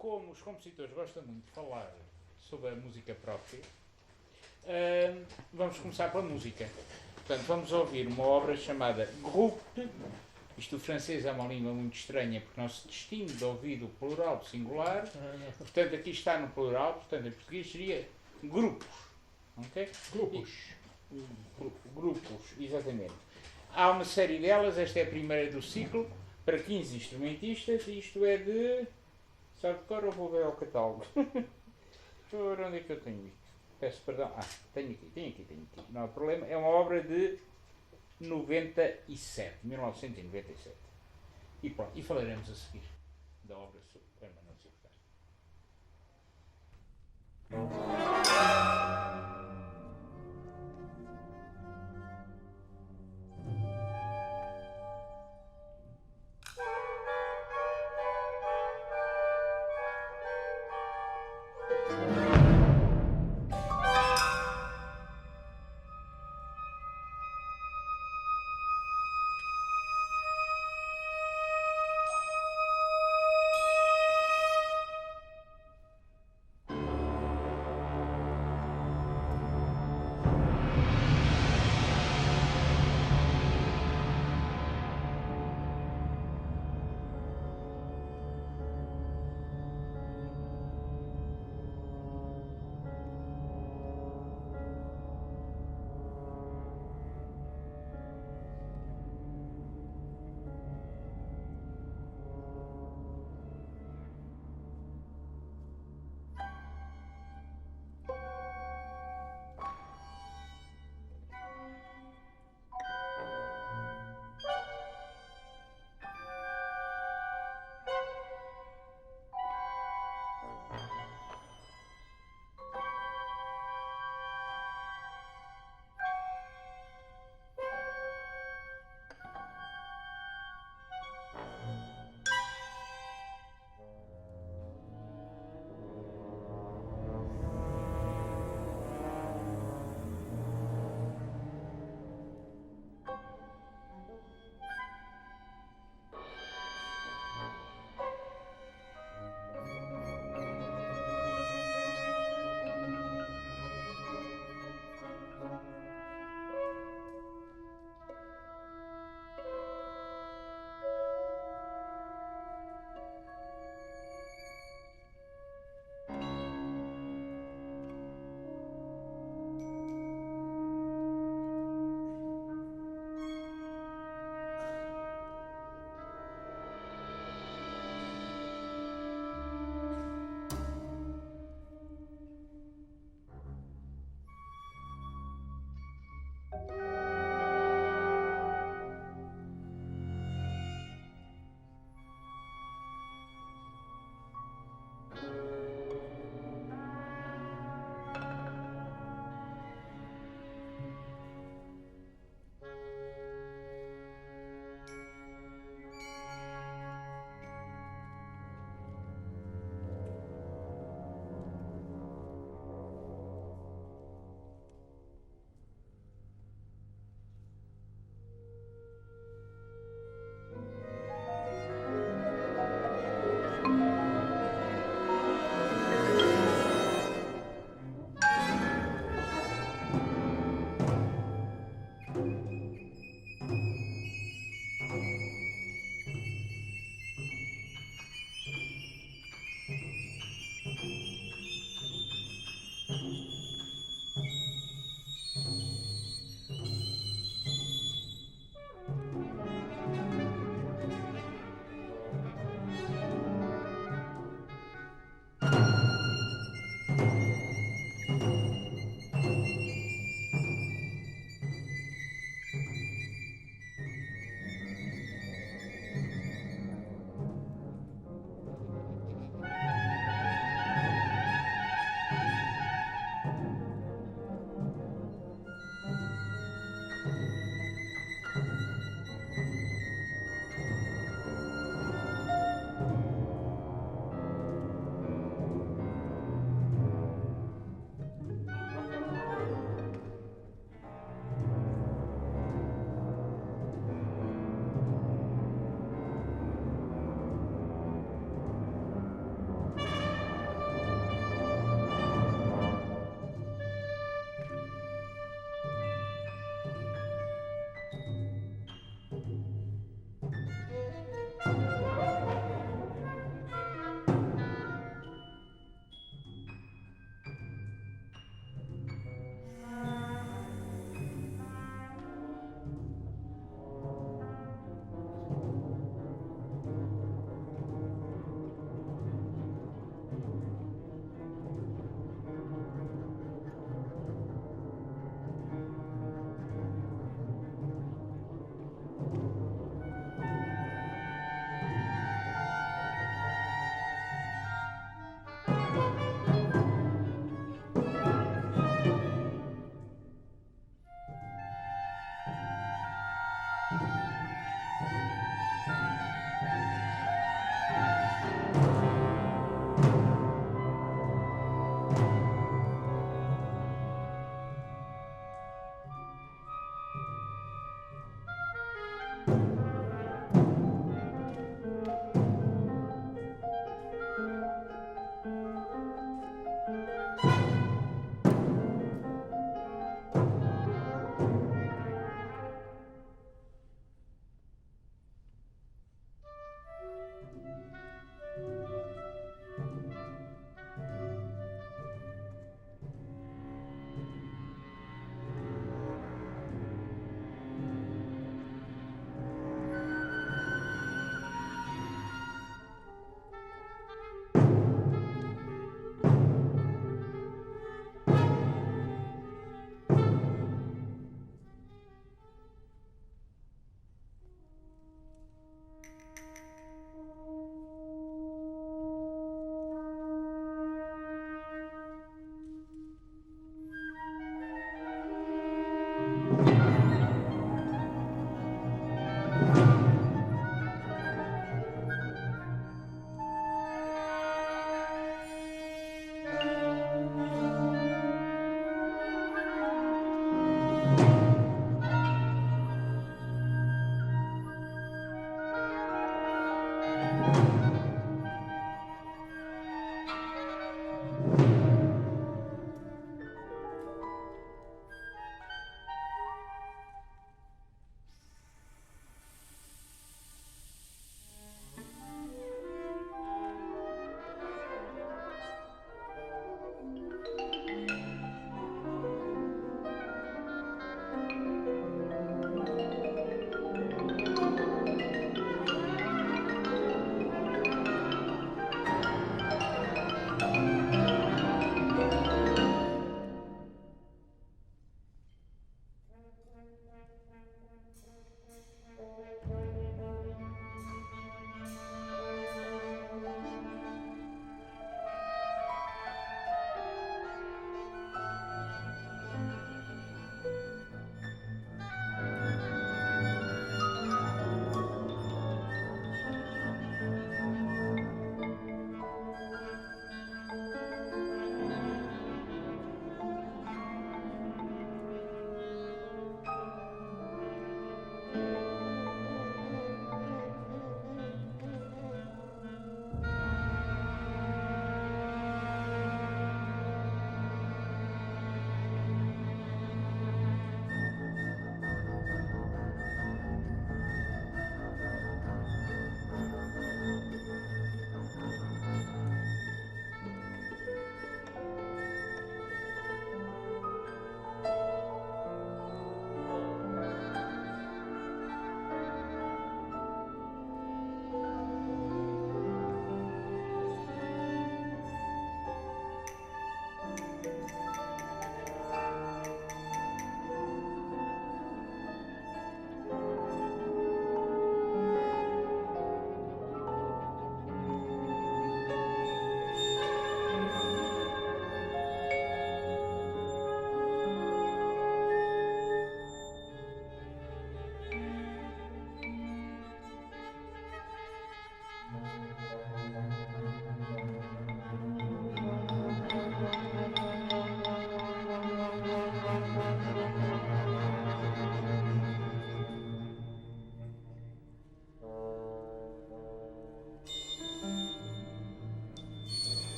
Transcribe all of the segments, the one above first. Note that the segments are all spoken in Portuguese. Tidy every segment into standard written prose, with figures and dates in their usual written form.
como os compositores gostam muito de falar sobre a música própria, vamos começar pela música. Portanto, vamos ouvir uma obra chamada Groupe. Isto o francês é uma língua muito estranha porque não se distingue de ouvir o plural do singular. Portanto, aqui está no plural, portanto, em português seria grupos. Okay? Grupos. Grupos, exatamente. Há uma série delas, esta é a primeira do ciclo, para 15 instrumentistas, e isto é de... Sabe de cor ou vou ver ao catálogo? Por onde é que eu tenho isto? Peço perdão. Tenho aqui. Não há problema. É uma obra de 1997. E pronto, e falaremos a seguir da obra sobre Manuel Silva.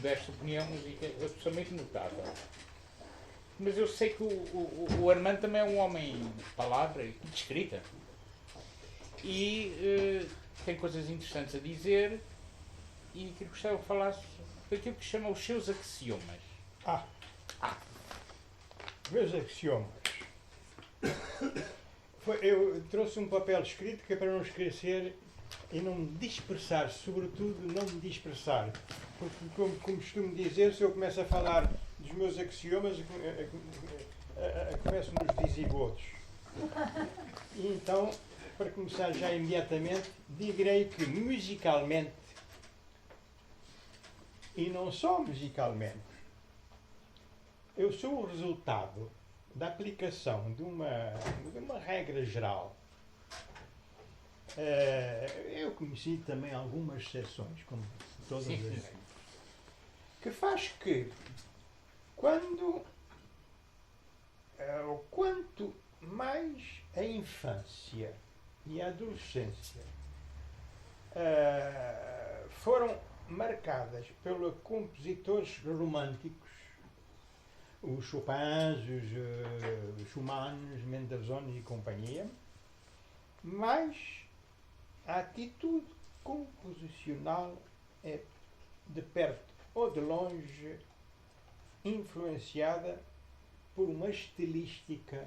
desta opinião, a música é absolutamente notável. Mas eu sei que o Armando também é um homem de palavra e de escrita. E tem coisas interessantes a dizer e que gostava de falar daquilo que chama os seus axiomas. Meus axiomas. Eu trouxe um papel escrito que é para não esquecer e não me dispersar, sobretudo não me dispersar. Porque, como costumo dizer, se eu começo a falar dos meus axiomas, começo nos visigodos. E então, para começar já imediatamente, direi que musicalmente, e não só musicalmente, eu sou o resultado da aplicação de uma regra geral. Eu conheci também algumas exceções, como todas as regras, que faz que quanto mais a infância e a adolescência foram marcadas pelos compositores românticos, os Chopins, os Schumanns, Mendelssohn e companhia, mas a atitude composicional é, de perto ou de longe, influenciada por uma estilística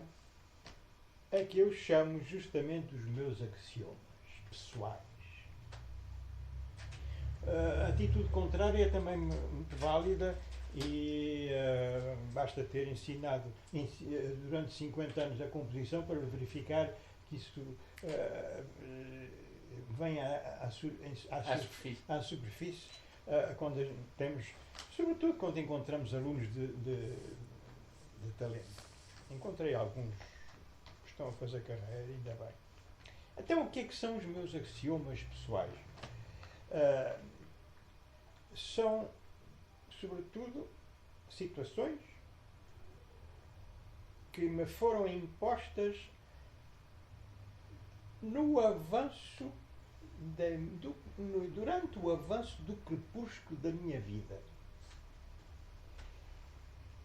a que eu chamo justamente os meus axiomas pessoais. A atitude contrária é também muito válida e basta ter ensinado durante 50 anos a composição para verificar que isso vem à superfície quando temos, sobretudo quando encontramos alunos de talento. Encontrei alguns que estão a fazer carreira, ainda bem. Então, o que é que são os meus axiomas pessoais? São, sobretudo, situações que me foram impostas no avanço durante o avanço do crepúsculo da minha vida.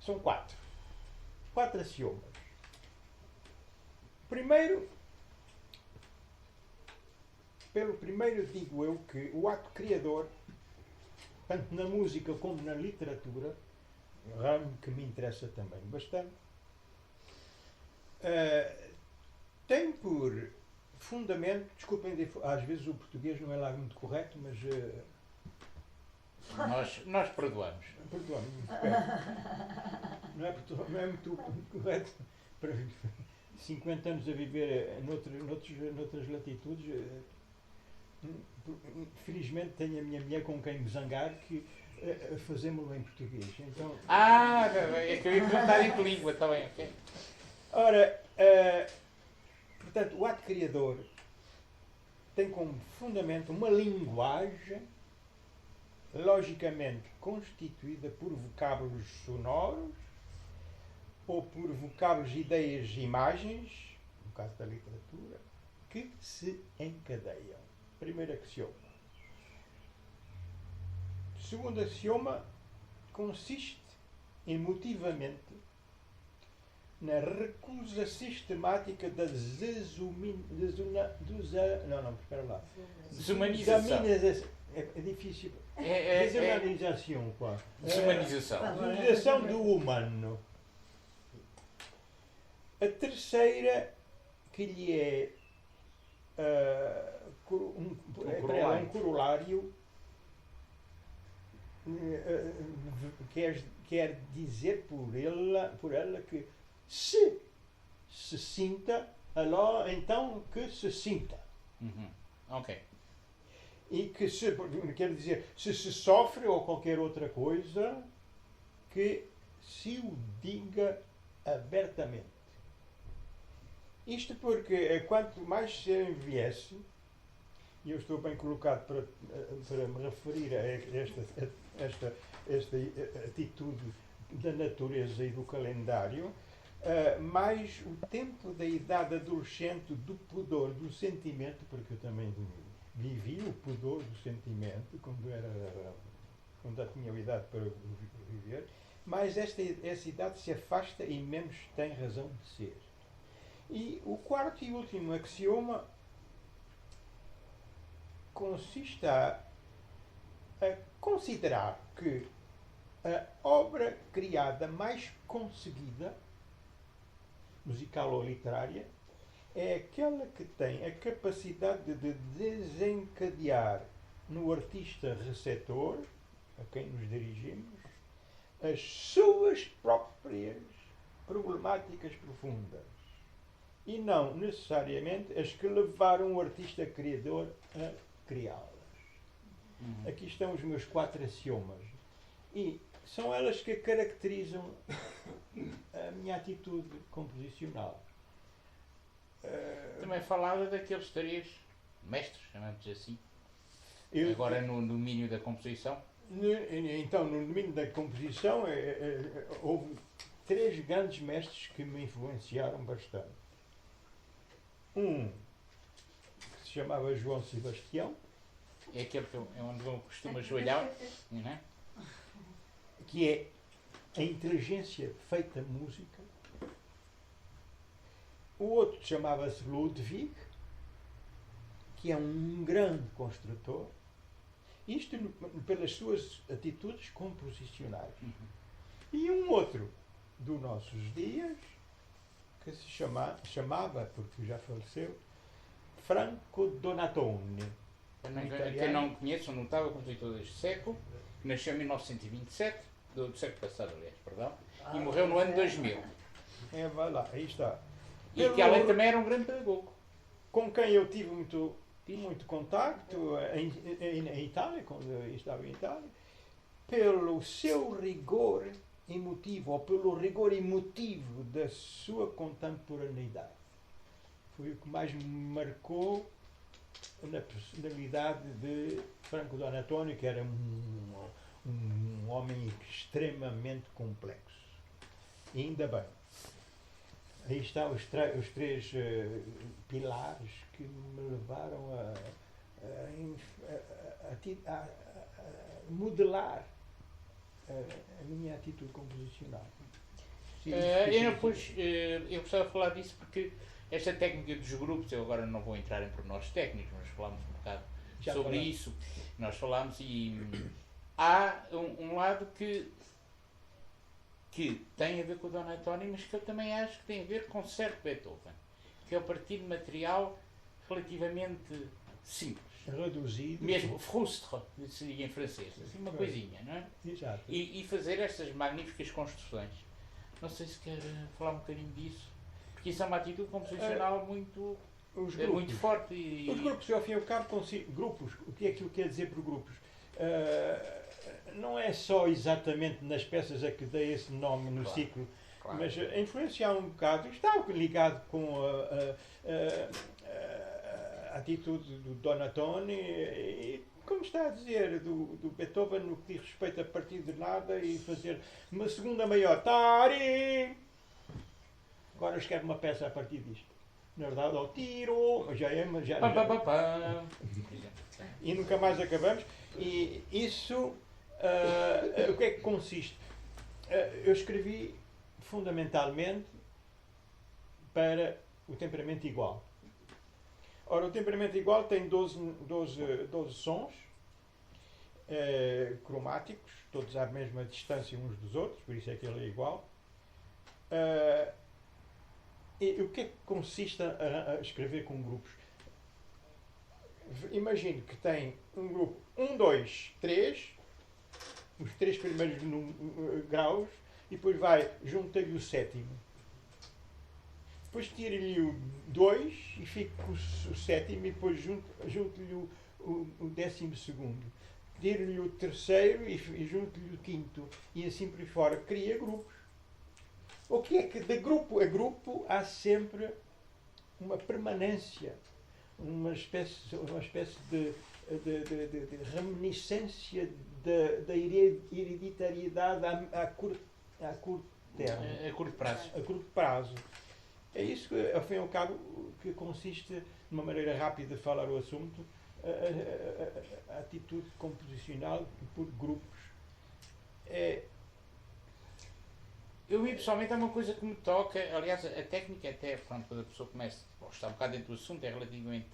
São quatro axiomas. Primeiro, pelo primeiro digo eu que o ato criador, tanto na música como na literatura, um ramo que me interessa também bastante, tem por fundamento, desculpem, às vezes o português não é lá muito correto, mas nós perdoamos. Perdoa-me, não é muito correto para 50 anos a viver noutras latitudes. Felizmente tenho a minha mulher com quem me zangar que fazemos-lo em português. Então, é que eu ia perguntar em que língua, está bem, ok? Ora, portanto, o ato criador tem como fundamento uma linguagem logicamente constituída por vocábulos sonoros ou por vocábulos, ideias e imagens, no caso da literatura, que se encadeiam. Primeiro axioma. Segundo axioma consiste emotivamente na recusa sistemática da desumanização. É difícil. Desumanização. Desumanização do humano. A terceira, que lhe é um corolário, quer dizer por ela que se sinta, então que se sinta. Ok. E que quer dizer, se sofre ou qualquer outra coisa, que se o diga abertamente. Isto porque quanto mais se envelhece, e eu estou bem colocado para me referir a esta atitude da natureza e do calendário, mais o tempo da idade adolescente, do pudor, do sentimento, porque eu também vivi o pudor do sentimento quando onde já tinha idade para viver, mais essa idade se afasta e menos tem razão de ser. E o quarto e último axioma consiste a considerar que a obra criada mais conseguida, musical ou literária, é aquela que tem a capacidade de desencadear no artista receptor, a quem nos dirigimos, as suas próprias problemáticas profundas e não necessariamente as que levaram o artista criador a criá-las. Aqui estão os meus 4 axiomas e são elas que caracterizam a minha atitude composicional. Também falava daqueles 3 mestres, chamamos assim, Eu, agora no domínio da composição. Então, no domínio da composição, houve 3 grandes mestres que me influenciaram bastante. Um que se chamava João Sebastião, É aquele que é onde eu costumo ajoelhar, não é? que é a inteligência feita música. O outro chamava-se Ludwig, que é um grande construtor. Isto pelas suas atitudes composicionais. E um outro dos nossos dias, que se chamava, porque já faleceu, Franco Donatoni. Quem não conhece, um notável compositor deste século, que nasceu em 1927, do século passado, aliás, perdão, e morreu no ano 2000. Vai lá, aí está. E que além também era um grande pedagogo. Com quem eu tive muito contacto em Itália, quando eu estava em Itália, pelo seu rigor emotivo, ou pelo rigor emotivo da sua contemporaneidade. Foi o que mais me marcou na personalidade de Franco Donatoni, que era um homem extremamente complexo. E ainda bem. Aí estão os 3 pilares que me levaram a modelar a minha atitude composicional. Eu gostava de falar disso porque esta técnica dos grupos, eu agora não vou entrar em pormenores técnicos, mas falámos um bocado sobre isso. Nós falámos e há um lado que tem a ver com o Donatoni, mas que eu também acho que tem a ver com certo Beethoven, que é o partir de material relativamente simples. Reduzido. Mesmo frustre, se diga em francês, assim uma coisinha, não é? Exato. E fazer estas magníficas construções. Não sei se quer falar um bocadinho disso, porque isso é uma atitude composicional muito forte. Os grupos, ao fim e ao cabo, grupos, o que é que eu quero dizer por grupos? Não é só exatamente nas peças a que dei esse nome no ciclo, mas influenciar um bocado, está ligado com a atitude do Donatoni e, como está a dizer, do Beethoven, no que diz respeito a partir de nada e fazer uma segunda maior. Tari! Agora eu escrevo uma peça a partir disto. Na verdade, ao tiro, já. E nunca mais acabamos. E isso, o que é que consiste? Eu escrevi fundamentalmente para o temperamento igual. Ora, o temperamento igual tem 12 sons cromáticos, todos à mesma distância uns dos outros, por isso é que ele é igual. E o que é que consiste a escrever com grupos? Imagine que tem um grupo 1, 2, 3, os 3 primeiros graus, e depois vai, junta-lhe o 7º. Depois tira-lhe o 2 e fica com o 7º, e depois junta-lhe o 12º. Tira-lhe o 3º e junta-lhe o 5º. E assim por aí fora. Cria grupos. O que é que de grupo a grupo há sempre uma permanência, uma espécie de reminiscência da hereditariedade a curto termo. A curto prazo. A curto prazo. É isso que, ao fim e ao cabo, que consiste, de uma maneira rápida de falar o assunto, a atitude composicional por grupos Eu, pessoalmente, é uma coisa que me toca. Aliás, a técnica, até pronto, quando a pessoa começa a estar um bocado dentro do assunto, é relativamente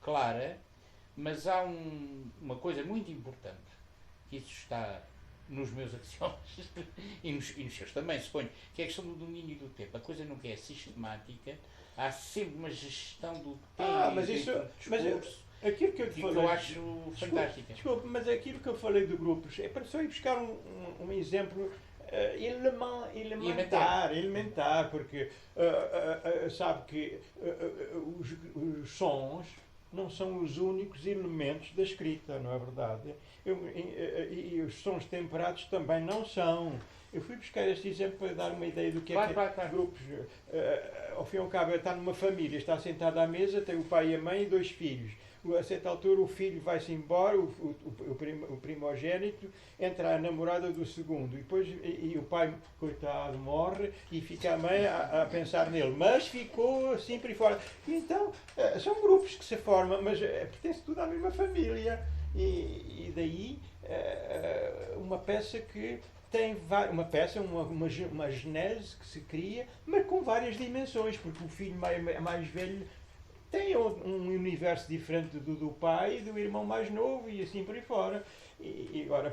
clara, mas há uma coisa muito importante, que isso está nos meus axiomas e nos seus também, suponho, que é a questão do domínio do tempo. A coisa nunca é sistemática, há sempre uma gestão do tempo, mas isso, discurso, aquilo que eu te que falei, eu acho fantástica. Desculpe, mas aquilo que eu falei de grupos é para só ir buscar um exemplo elementar, porque sabe que os sons não são os únicos elementos da escrita, não é verdade? E os sons temperados também não são. Eu fui buscar este exemplo para dar uma ideia do que é Claro. grupos. Ao fim e ao cabo, está numa família, está sentado à mesa, tem o pai e a mãe e 2 filhos. A certa altura o filho vai-se embora, o primogênito, entra a namorada do segundo, e depois o pai, coitado, morre e fica a mãe a pensar nele, mas ficou assim por aí fora. E então, são grupos que se formam, mas pertence tudo à mesma família. E daí uma peça que tem uma genese que se cria, mas com várias dimensões, porque o filho mais velho tem um universo diferente do pai e do irmão mais novo e assim por aí fora. E agora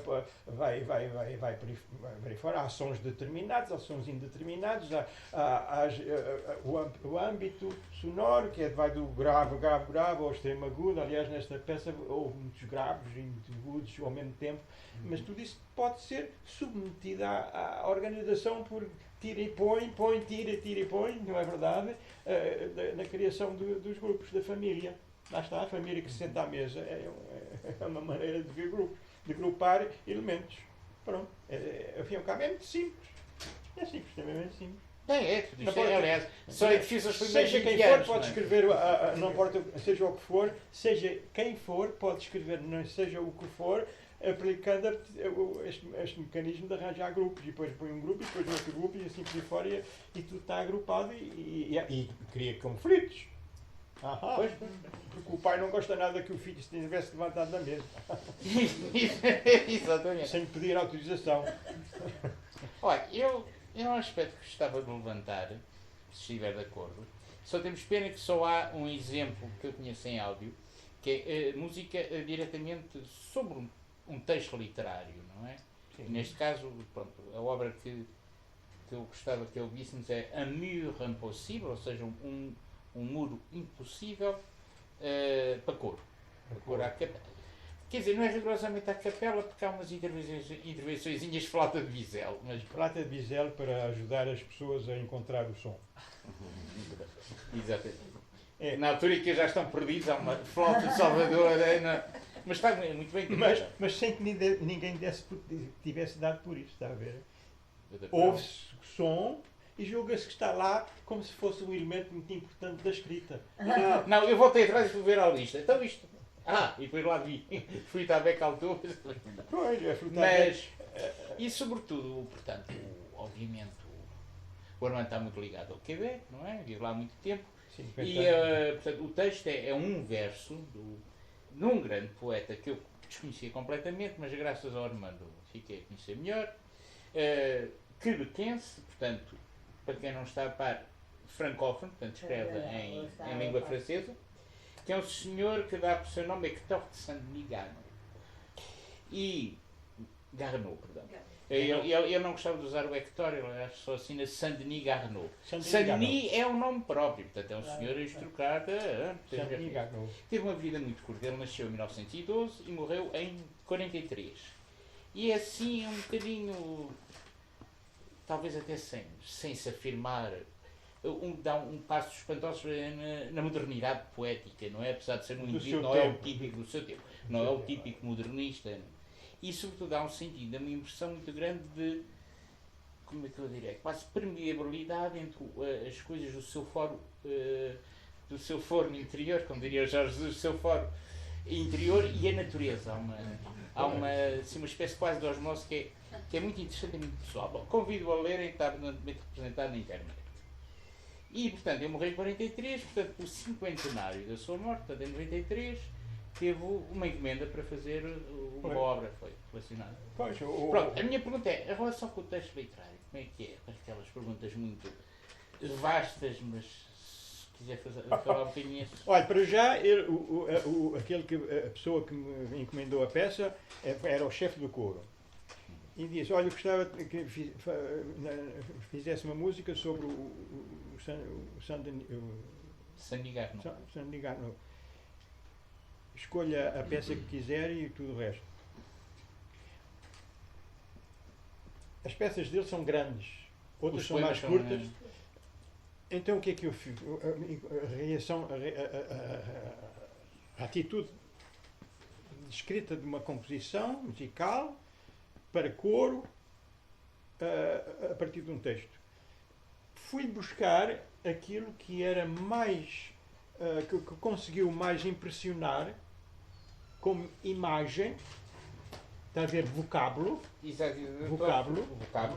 vai por aí fora. Há sons determinados, há sons indeterminados, há o âmbito sonoro, que vai do grave ao extremo agudo. Aliás, nesta peça houve muitos graves e muitos agudos ao mesmo tempo, mas tudo isso pode ser submetido à organização por tira e põe, tira e põe, não é verdade? Na criação dos grupos da família. Lá está, a família que se senta à mesa é uma maneira de ver grupos, de agrupar elementos. Pronto. Ao fim e ao cabo é muito simples. É simples, extremamente simples. Tudo isto aliás, só é difícil os primeiros seja quem 20 for, anos, pode escrever, não importa, seja o que for, seja quem for, pode escrever, não seja o que for, aplicando este mecanismo de arranjar grupos, e depois põe um grupo, e depois outro grupo, e assim por aí fora, e tudo está agrupado e cria conflitos. Pois. Porque o pai não gosta nada que o filho se tivesse levantado da mesa. Exatamente. Sem pedir autorização. Olha, eu um aspecto que gostava de levantar, se estiver de acordo, só temos pena que só há um exemplo que eu conheço em áudio, que é música diretamente sobre um texto literário, não é? Neste caso, pronto, a obra que eu gostava que ouvíssemos é Un mur impossible, ou seja, um muro impossível para coro. Para coro à capela. Quer dizer, não é rigorosamente à capela, porque há umas intervenções flauta de bisel. Mas... Flauta de bisel para ajudar as pessoas a encontrar o som. Exatamente. Na altura em que já estão perdidos, há uma flauta de Salvador, mas está muito bem. Mas sem que ninguém tivesse dado por isso, está a ver? Ouve-se som e julga-se que está lá como se fosse um elemento muito importante da escrita. Não, eu voltei atrás e fui ver a lista. Então isto. E depois lá vi. Fui estar bem caltou. Mas, e sobretudo, portanto, obviamente, o Armando está muito ligado ao Quebec, não é? Vive lá há muito tempo. E, portanto, o texto é um verso de um grande poeta que eu desconhecia completamente, mas graças ao Armando fiquei a conhecer melhor. Quebequense, portanto, para quem não está a par, francófono, portanto escreve em língua francesa, que é um senhor que dá por seu nome Hector de Saint-Denis Garneau, perdão. Ele não gostava de usar o Hector, ele só assina Saint-Denis Garneau. Saint-Denis é um nome próprio, portanto é um senhor aristocrata. Teve uma vida muito curta, ele nasceu em 1912 e morreu em 43. E é assim um bocadinho, talvez até sem se afirmar, dá um passo espantoso na modernidade poética, não é? Apesar de ser um indivíduo, não é o típico do seu tempo, não é o típico modernista. E sobretudo dá um sentido, uma impressão muito grande de, como é que eu diria, quase permeabilidade entre as coisas do seu foro interior, como diria o Jorge Jesus, do seu foro interior e a natureza. Há uma espécie quase de osmose que é muito interessante e muito pessoal. Bom, convido-o a lerem, está abundantemente representado na internet. E, portanto, eu morri em 43, portanto, o cinquentenário da sua morte, portanto, em 93, teve uma encomenda para fazer uma obra, foi relacionada. Pois, Pronto, a minha pergunta é, a relação com o texto literário, como é que é? Aquelas perguntas muito vastas, mas se quiser falar um bocadinho isso. olha, para já, a pessoa que me encomendou a peça era o chefe do coro. E disse, olha, eu gostava que fizesse uma música sobre o San Nigarno. San Nigarno. Escolha a peça que quiser e tudo o resto. As peças dele são grandes, outras são mais curtas. Então o que é que eu fiz? A reação, a atitude escrita de uma composição musical para coro a partir de um texto. Fui buscar aquilo que era mais, que conseguiu mais impressionar como imagem, está a ver vocábulo, vocábulo,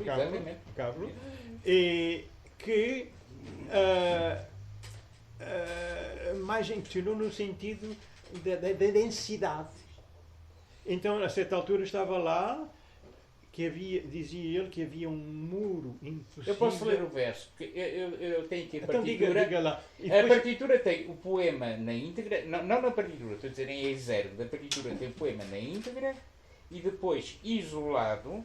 exatamente. vocábulo, e que mais impressionou no sentido da densidade. Então, a certa altura estava lá, que havia, dizia ele que havia um muro impossível. Eu posso ler o verso, porque eu tenho aqui a Então partitura. diga lá. E A depois, partitura tem o poema na íntegra, não na partitura, estou a dizer em E0, da partitura tem o poema na íntegra e depois, isolado,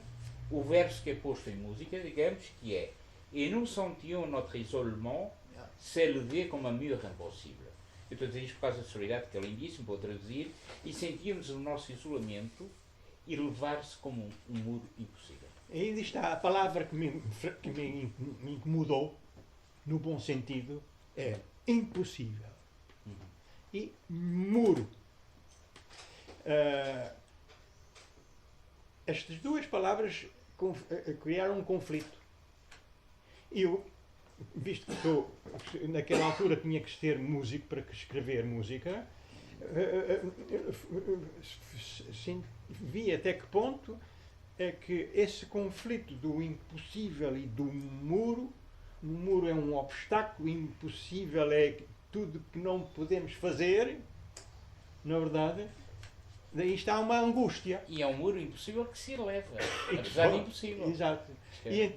o verso que é posto em música, digamos, que é Et nous sentions notre isolement s'élever comme un mur impossible. Eu estou a dizer isto por causa da sonoridade, que é lindíssimo, vou traduzir, e sentíamos o nosso isolamento elevar-se como um muro impossível. ainda está a palavra que me incomodou, no bom sentido, é impossível. E muro. Estas duas palavras criaram um conflito. Eu, visto que naquela altura tinha que ser músico para escrever música, vi até que ponto é que esse conflito do impossível e do muro, o muro é um obstáculo, o impossível é tudo que não podemos fazer, na verdade, daí está uma angústia. E é um muro impossível que se eleva, apesar de impossível. Exato. E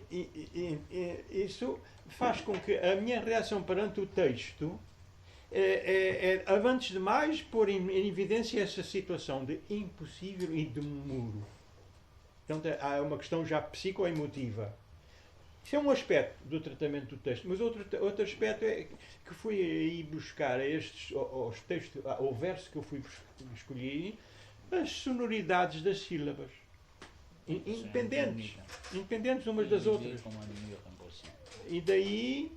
isso faz com que a minha reação perante o texto é antes de mais, pôr em evidência essa situação de impossível e de muro. Então há uma questão já psicoemotiva. Isso é um aspecto do tratamento do texto, mas outro aspecto é que fui aí buscar aos textos, ao verso que eu escolhi, as sonoridades das sílabas. Independentes umas das outras. E daí,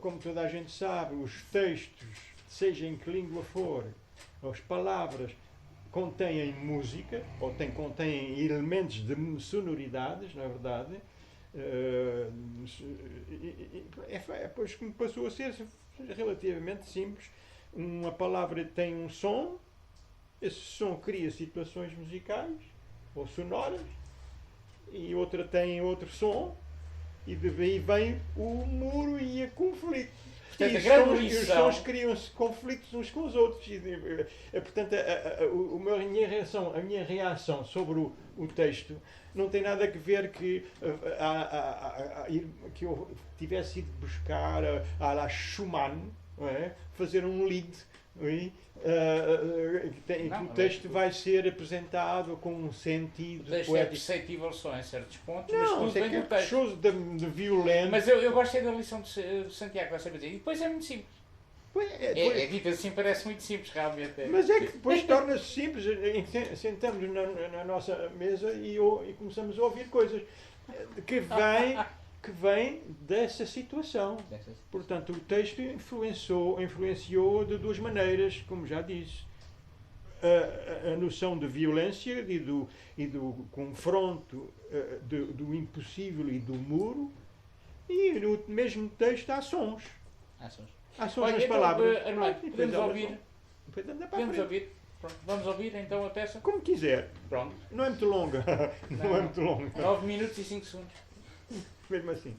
como toda a gente sabe, os textos, seja em que língua for, as palavras contêm música, ou contêm elementos de sonoridades, na verdade, depois que passou a ser relativamente simples. Uma palavra tem um som, esse som cria situações musicais ou sonoras, e outra tem outro som, e daí vem o muro e o conflito. Portanto, e os sons criam-se conflitos uns com os outros. Portanto, a minha reação sobre o texto não tem nada a ver que eu tivesse ido buscar a la Schumann, não é? Fazer um lead, o texto vai ser apresentado com um sentido. O texto é perceptível só em certos pontos, mas não, tudo bem do texto. Shows de violento. Mas eu gostei da lição de Santiago, vai saber dizer. E depois é muito simples. É dito assim, parece muito simples, realmente. Mas é que depois torna-se simples. Sentamos na nossa mesa e começamos a ouvir coisas que vêm dessa situação. Portanto, o texto influenciou de duas maneiras, como já disse. A noção de violência e do confronto, do impossível e do muro, e no mesmo texto há sons. Há sons nas palavras. Podemos ouvir. Pronto, vamos ouvir então a peça? Como quiser. Pronto. Não é muito longa. Não é muito longa. 9 minutos e 5 segundos. Mesmo assim.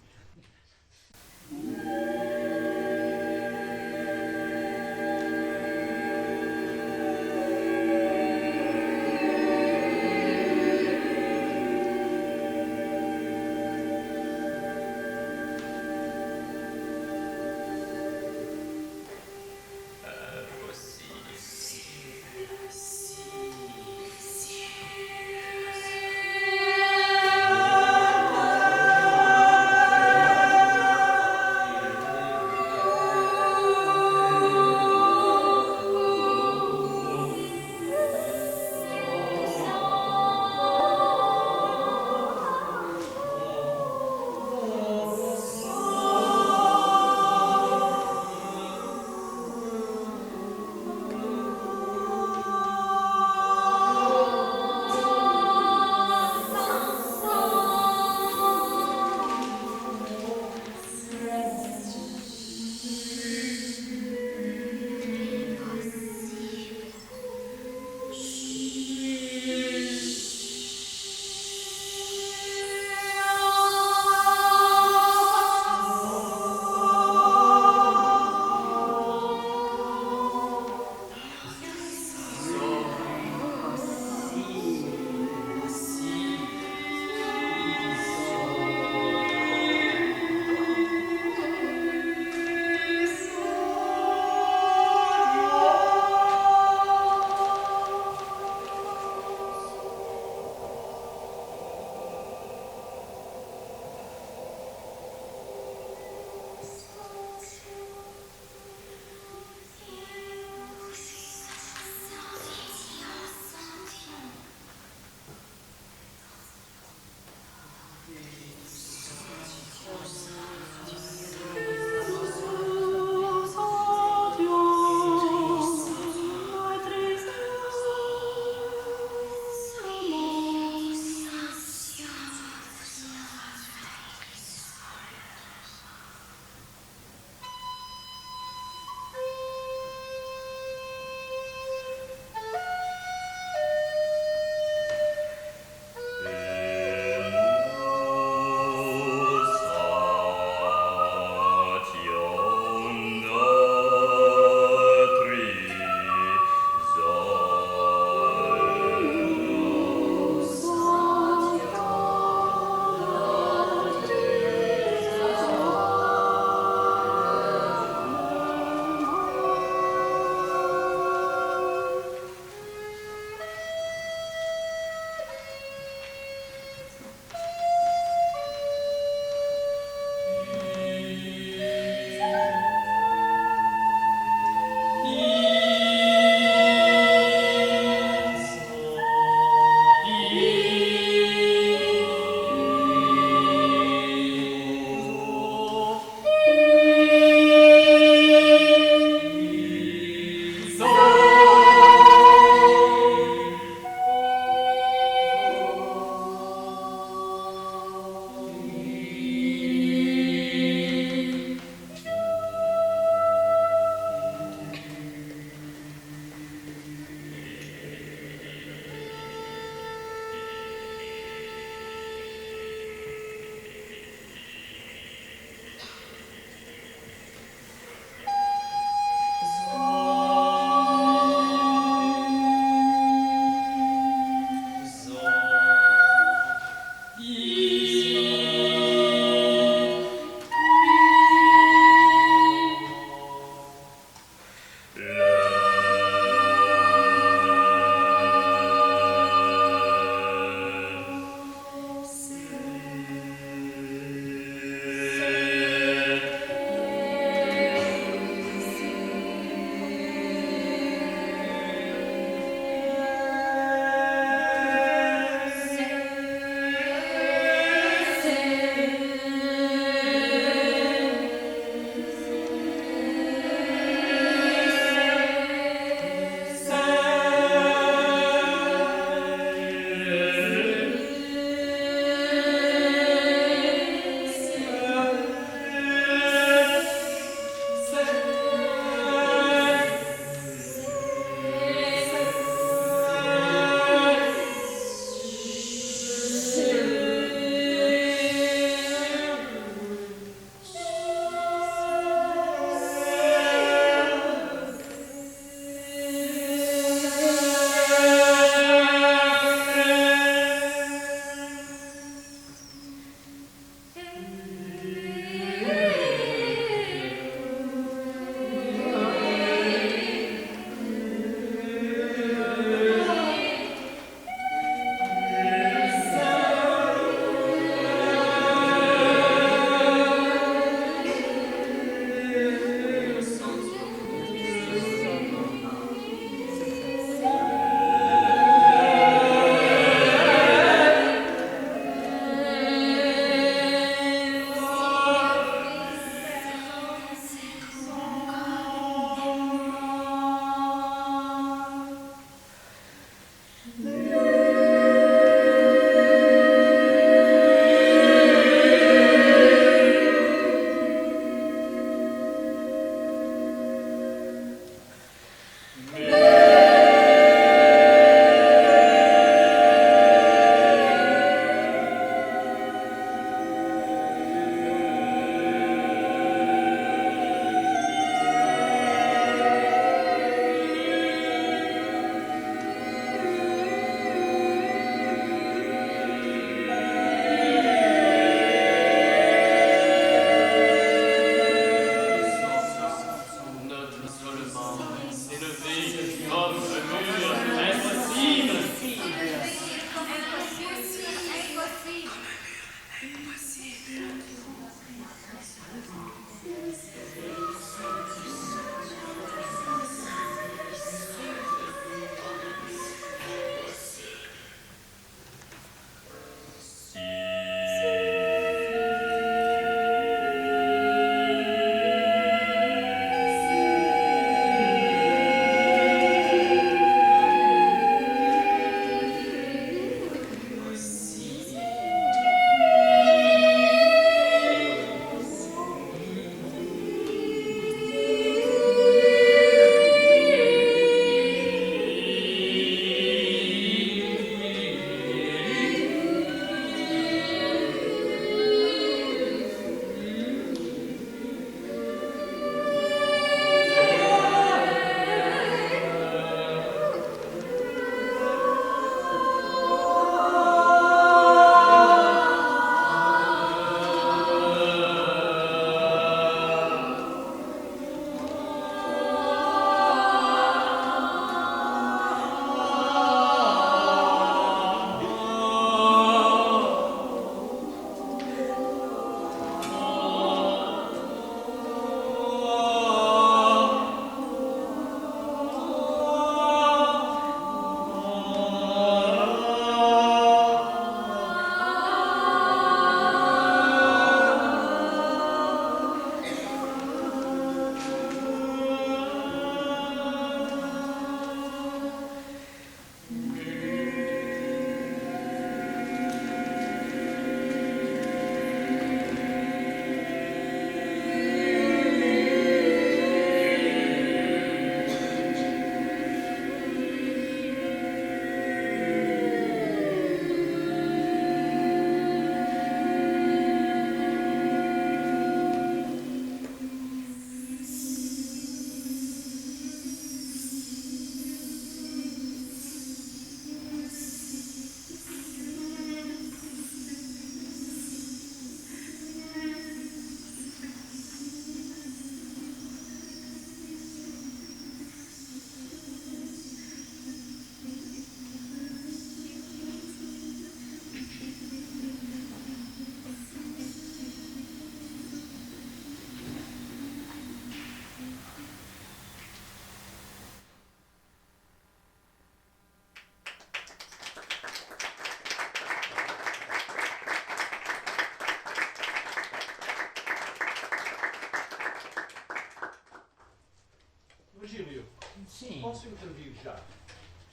Sim. Posso intervir já?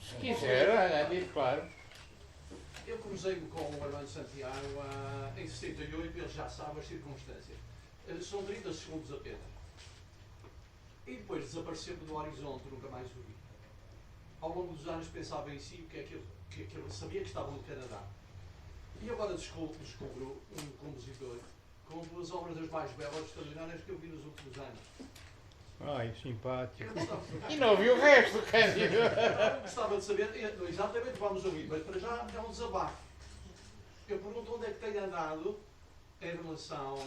Se quiser, diz claro. Eu cruzei-me com o Armando Santiago em 68, ele já sabe as circunstâncias. São 30 segundos apenas. E depois desapareceu-me do horizonte, nunca mais o vi. Ao longo dos anos pensava em si o que é que ele sabia que estava no Canadá. E agora descubro um compositor com duas obras das mais belas e extraordinárias que eu vi nos últimos anos. Ai, simpático. E não ouvi o resto, Cândido. Gostava de saber, exatamente, vamos ouvir, mas para já é um desabafo. Eu pergunto onde é que tem andado em relação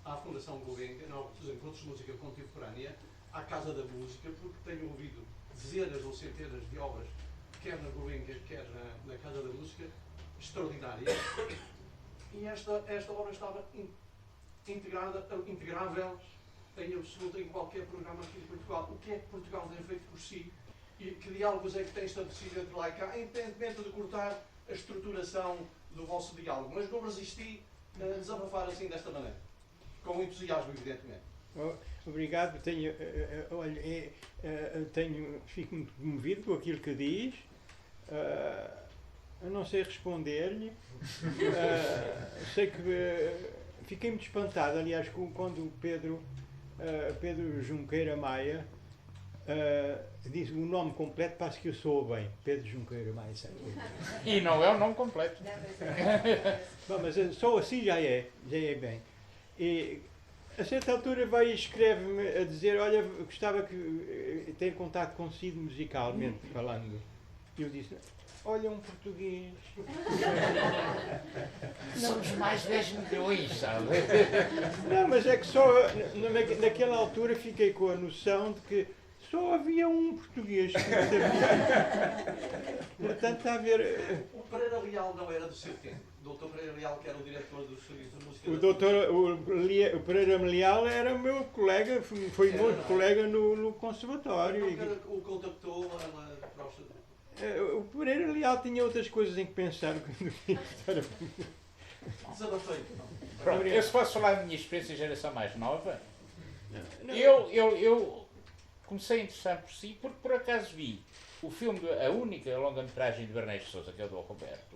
à Fundação Gulbenkian, nos encontros de música contemporânea, à Casa da Música, porque tenho ouvido dezenas ou centenas de obras, quer na Gulbenkian, quer na Casa da Música, extraordinárias. E esta obra estava integrável em absoluto em qualquer programa aqui de Portugal. O que é que Portugal tem feito por si? E que diálogos é que tem estabelecido entre lá e cá, independentemente de cortar a estruturação do vosso diálogo? Mas não resisti a desabafar assim desta maneira. Com entusiasmo, evidentemente. Obrigado, olha, fico muito comovido com aquilo que diz. Eu não sei responder-lhe. Sei que fiquei muito espantado, aliás, quando o Pedro Junqueira Maia diz o nome completo, parece que eu sou bem. Pedro Junqueira Maia, sabe? E não é o nome completo. Bom, mas só assim já é bem. E a certa altura vai e escreve-me a dizer, olha, eu gostava de ter contato consigo musicalmente falando. E eu disse, olha, um português. Somos mais 10 milhões, sabe? Não, mas é que só naquela altura fiquei com a noção de que só havia um português que sabia. Portanto, está a ver. O Pereira Leal não era do seu tempo. O Dr. Pereira Leal, que era o diretor do Serviço de Música. O Pereira Leal era meu colega, foi meu colega no conservatório. Então, o contactou para o estatuto. O Pereira Leal tinha outras coisas em que pensar. Desabafei. Pronto, eu se posso falar da minha experiência de geração mais nova, eu comecei a interessar por si porque por acaso vi o filme, a única longa-metragem de Bernays de Sousa, que é o do Roberto,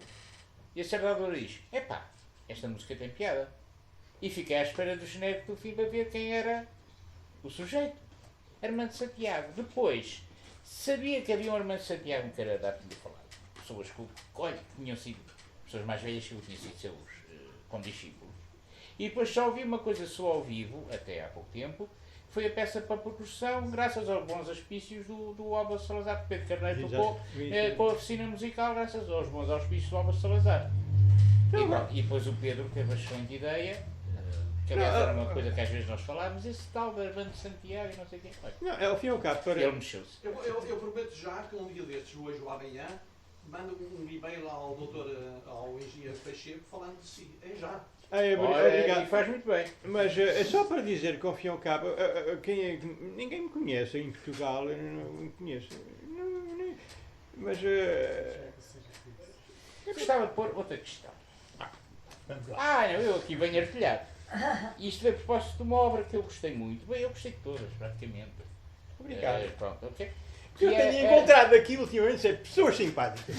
e a certa altura diz, epá, esta música tem piada. E fiquei à espera do genérico do filme para ver quem era o sujeito. Armando Santiago. Depois, sabia que havia um Armando Santiago no Canadá, tinha falado. Pessoas que, olha, tinham sido pessoas mais velhas que eu tinha sido seus condiscípulos. E depois só ouvi uma coisa só ao vivo, até há pouco tempo, foi a peça para percussão, graças aos bons auspícios do Álvaro Salazar, que Pedro Carneiro tocou com a oficina musical, graças aos bons auspícios do Álvaro Salazar. E depois o Pedro teve a excelente ideia, que aliás era uma coisa que às vezes nós falávamos, esse tal de Armando Santiago e não sei quem. Não, ao fim e ao cabo, para... Ele mexeu-se. Eu prometo já que um dia destes, hoje ou amanhã, mando um e-mail ao engenheiro Pacheco falando de si. É já. Obrigado. E faz muito bem. Mas é só para dizer que ao fim e ao cabo, ninguém me conhece em Portugal, eu não me conheço. Mas Eu gostava de pôr outra questão. Não, eu aqui venho artilhar. Isto é a propósito de uma obra que eu gostei muito. Bem, eu gostei de todas, praticamente. obrigado. Pronto, ok? Eu tenho encontrado aqui ultimamente pessoas simpáticas.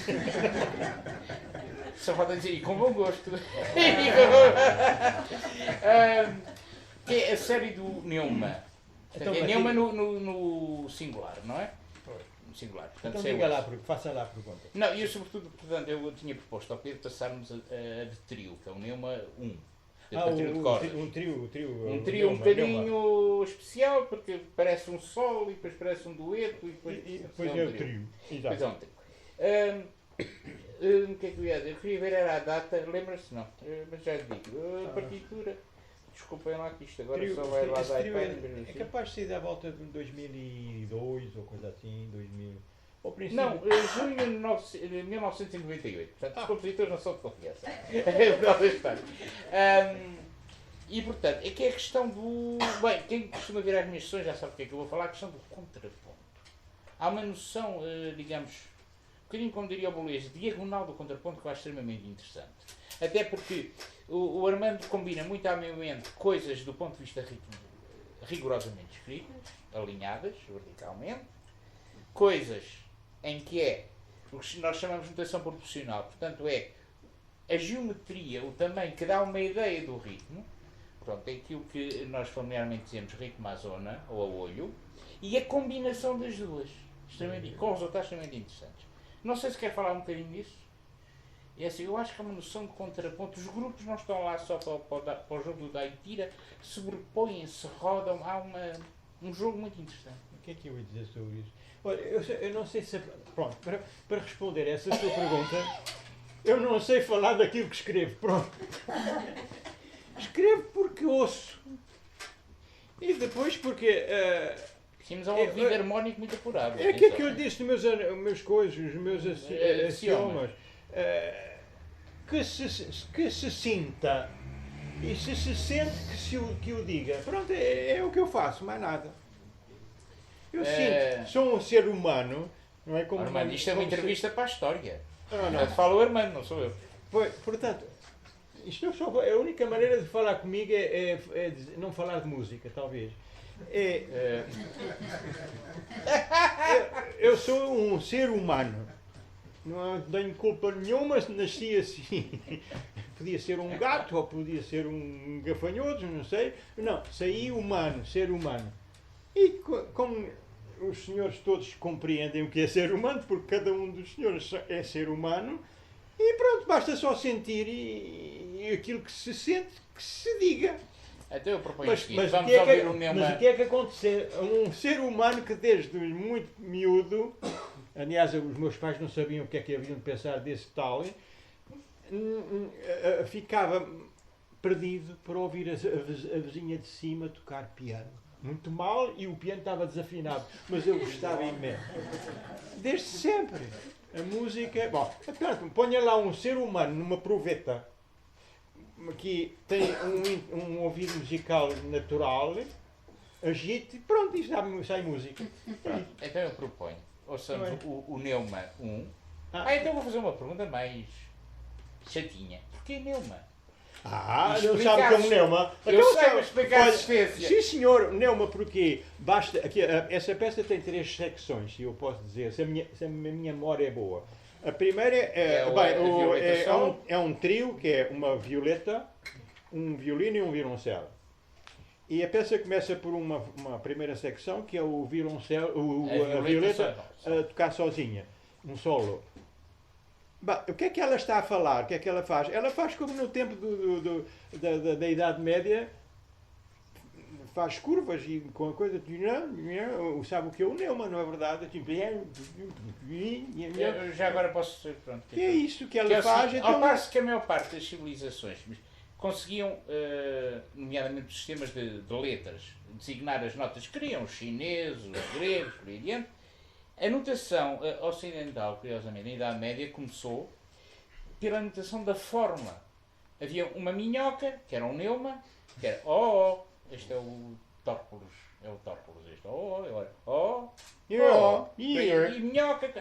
Só falta dizer, e com bom gosto. Que é a série do Neuma. Então, é Neuma no singular, não é? No singular. Portanto, Então diga lá, faça lá a pergunta. Não, eu sobretudo, portanto, eu tinha proposto ao Pedro passarmos a de trio, que é o Neuma 1. Um trio Um bocadinho especial, porque parece um solo, e depois parece um dueto, e depois é o trio. Depois é um trio. O que é que eu ia dizer? Eu queria ver era a data, lembra-se? Não, mas já digo. A partitura, desculpem lá que isto agora só vai lá da iPad. É capaz de ser da volta de 2002 ou coisa assim, 2000. Ao princípio. Não, junho de 1998. Portanto, os compositores não são de confiança. E portanto, é que é a questão do. Bem, quem costuma vir às minhas sessões já sabe o que é que eu vou falar, a questão do contraponto. Há uma noção, digamos, um bocadinho como diria o Boulez, diagonal do contraponto que eu acho extremamente interessante. Até porque o Armando combina muito amenamente coisas do ponto de vista rigorosamente escritas, alinhadas verticalmente, coisas em que é o que nós chamamos de notação proporcional, portanto é a geometria, o tamanho que dá uma ideia do ritmo, pronto, é aquilo que nós familiarmente dizemos ritmo à zona ou a olho, e a combinação das duas, com resultados extremamente interessantes. Não sei se quer falar um bocadinho disso. É assim, eu acho que é uma noção de contraponto. Os grupos não estão lá só para o jogo do Daitira, sobrepõem-se, rodam, há um jogo muito interessante. O que é que eu ia dizer sobre isso? Olha, eu não sei se... Pronto, para responder a essa sua pergunta, eu não sei falar daquilo que escrevo. Pronto. Escrevo porque ouço. E depois porque... Tínhamos um ouvido harmónico muito apurado. É aquilo que eu disse nos meus coisas, os meus axiomas. Que se sinta e se sente que o diga. Pronto, é o que eu faço, mais nada. Eu sinto, sou um ser humano, não é como... Armando, isto é uma entrevista para a história. Não. Fala o Armando, não sou eu. Portanto, isto não só, a única maneira de falar comigo é não falar de música, talvez. Eu sou um ser humano. Não tenho culpa nenhuma se nasci assim. Podia ser um gato ou podia ser um gafanhoto, não sei. Não, saí humano, ser humano. E como os senhores todos compreendem o que é ser humano, porque cada um dos senhores é ser humano, e pronto, basta só sentir e aquilo que se sente, que se diga. Então eu proponho aqui, vamos ouvir o meu... Mas o que é que acontece? Um ser humano que desde muito miúdo, aliás, os meus pais não sabiam o que é que haviam de pensar desse tal, ficava perdido para ouvir a vizinha de cima tocar piano. Muito mal, e o piano estava desafinado, mas eu gostava imenso. Desde sempre. A música... Bom, portanto, ponha lá um ser humano numa proveta que tem um ouvido musical natural, agite, pronto, e sai música. Pronto, então eu proponho. Ouçamos o Neuma 1. Então vou fazer uma pergunta mais chatinha. Porquê Neuma? Não sabe que é um neuma. Eu sei, mas explicar a existência. Sim, senhor, neuma porque basta... Aqui, essa peça tem 3 secções, se eu posso dizer, se a minha memória é boa. A primeira é um trio, que é uma violeta, um violino e um violoncelo. E a peça começa por uma primeira secção, que é o violoncelo, a violeta a tocar sozinha, um solo. O que é que ela está a falar? O que é que ela faz? Ela faz como no tempo da Idade Média, faz curvas e com a coisa... Sabe o que é o neuma, não é verdade? Eu já agora posso dizer, pronto. Que é isso que ela faz? Ao passo que a maior parte das civilizações conseguiam, nomeadamente os sistemas de letras, designar as notas que queriam, os chineses, os gregos, por aí adiante. A notação ocidental, curiosamente, na Idade Média, começou pela notação da forma. Havia uma minhoca, que era um neuma, que era este é o tópulos, este e minhoca,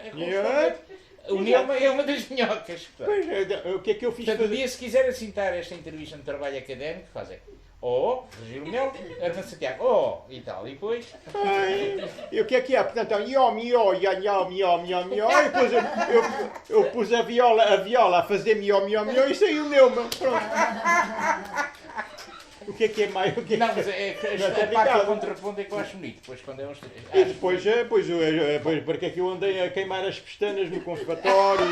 o neuma é uma das minhocas. Pois, o que é que eu fiz? Portanto, se quiser assintar esta entrevista no trabalho académico, fazem Regiro Melo, Armando Santiago, e tal, e depois... E o que é? Portanto, e depois eu pus a viola a fazer e saiu o neuma, pronto. O que é mais? Não, mas a parte do contraponto é que eu acho bonito, depois quando é uns... E depois, porque é que eu andei a queimar as pestanas no conservatório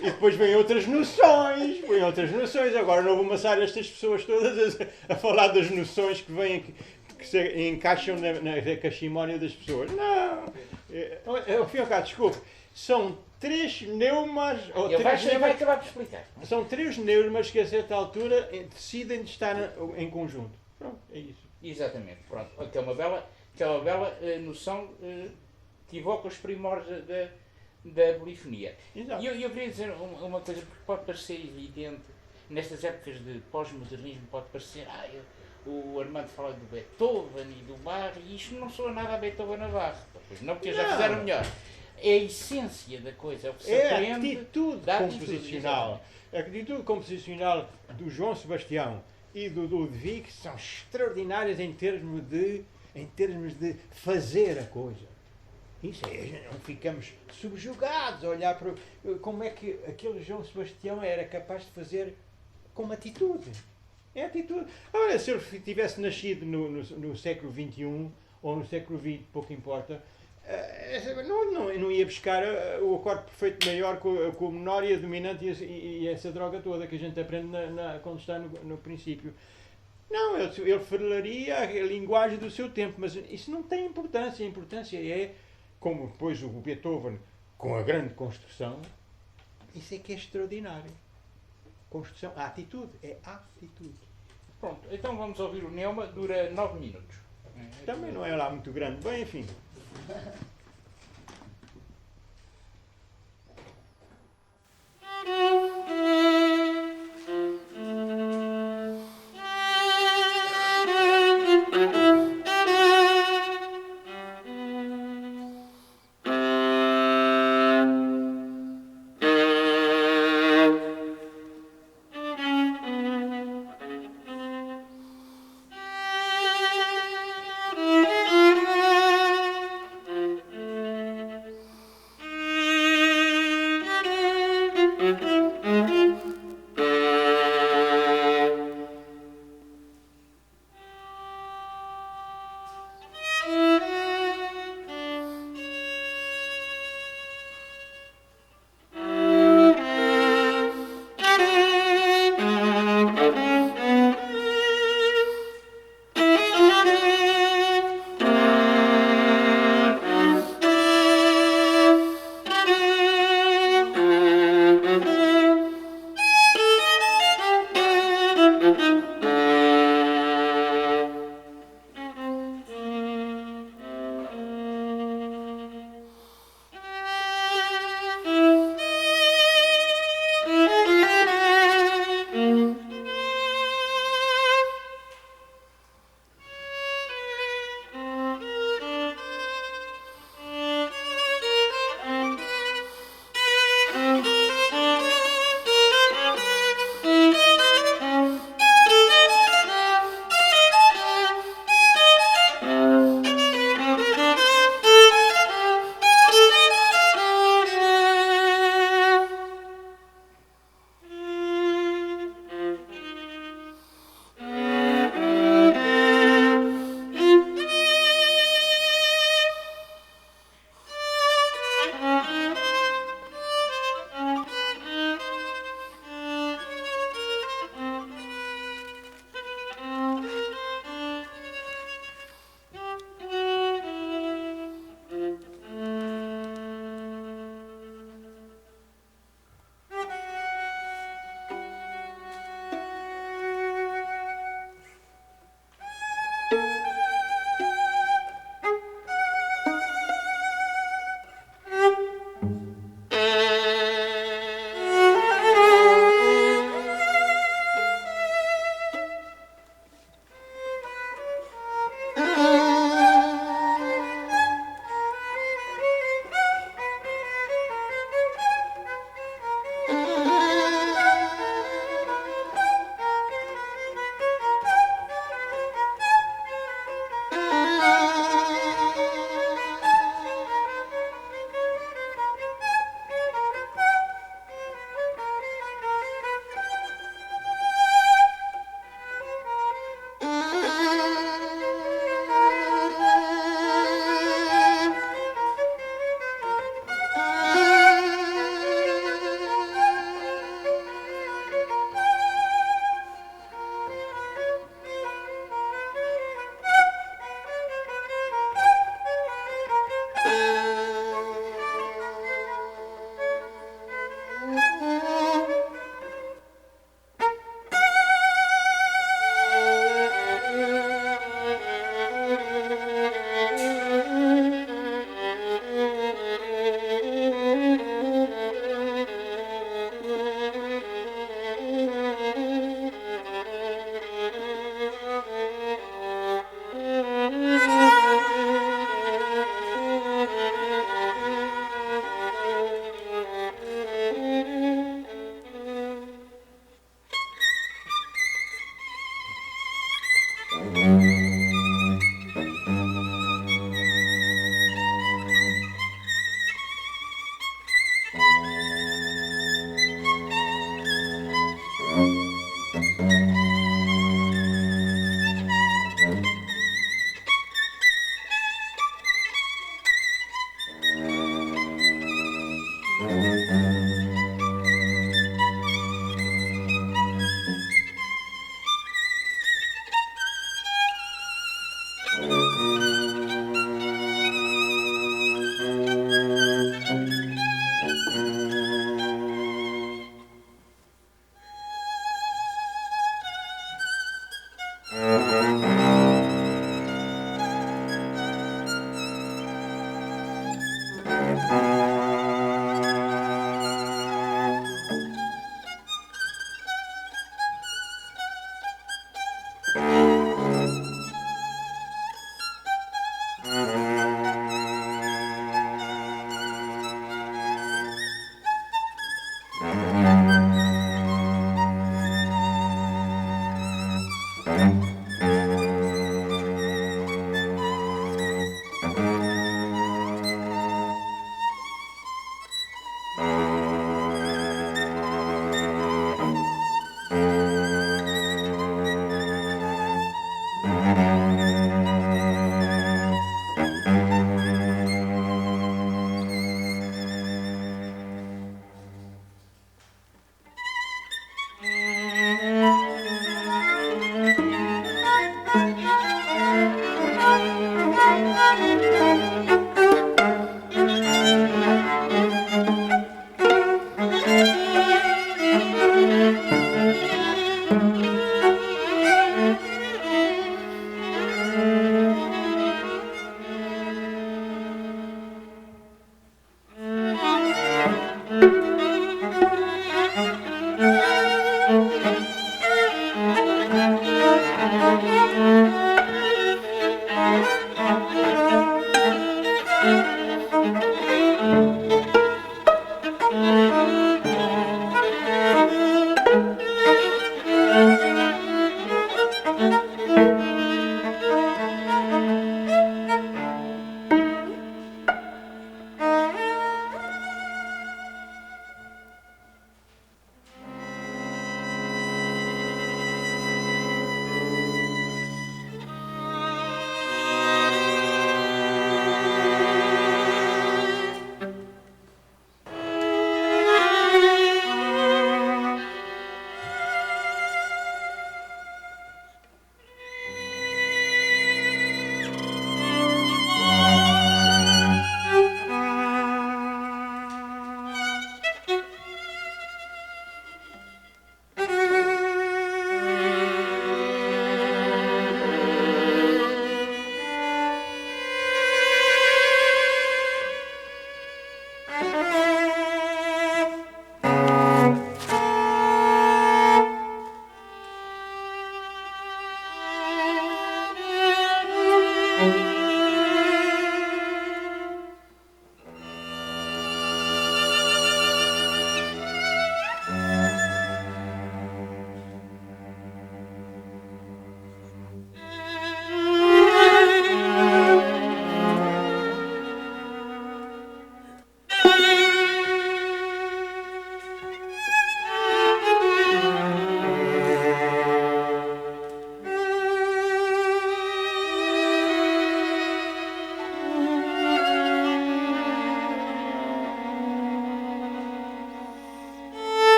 e depois vêm outras noções, agora não vou amassar estas pessoas todas a falar das noções que vêm, que se encaixam na cachimónia das pessoas. Não, ao fim e ao cabo, desculpe, são 3 neumas... vai acabar por explicar. São 3 neumas que a certa altura decidem de estar em conjunto. Pronto, é isso. Exatamente, pronto. Que é uma bela noção que evoca os primórdios da polifonia. Exato. E eu queria dizer uma coisa, porque pode parecer evidente, nestas épocas de pós-modernismo, pode parecer, o Armando fala do Beethoven e do Bach, e isto não soa nada a Beethoven a Bach. Pois não, porque já fizeram melhor. É a essência da coisa, é o que se aprende. A atitude composicional. A atitude composicional do João Sebastião e do Ludwig são extraordinárias em termos de em termos de fazer a coisa. Isso é, não ficamos subjugados a olhar para como é que aquele João Sebastião era capaz de fazer com atitude. É atitude. Olha, se ele tivesse nascido no século XXI ou no século XX, pouco importa, não ia buscar o acorde perfeito maior com o menor e a dominante e essa droga toda que a gente aprende quando está no princípio. Não, ele falaria a linguagem do seu tempo, mas isso não tem importância. A importância é, como depois o Beethoven, com a grande construção, isso é que é extraordinário. Construção, a atitude, é a atitude. Pronto, então vamos ouvir o Neuma, dura 9 minutos. Também não é lá muito grande. Bem, enfim.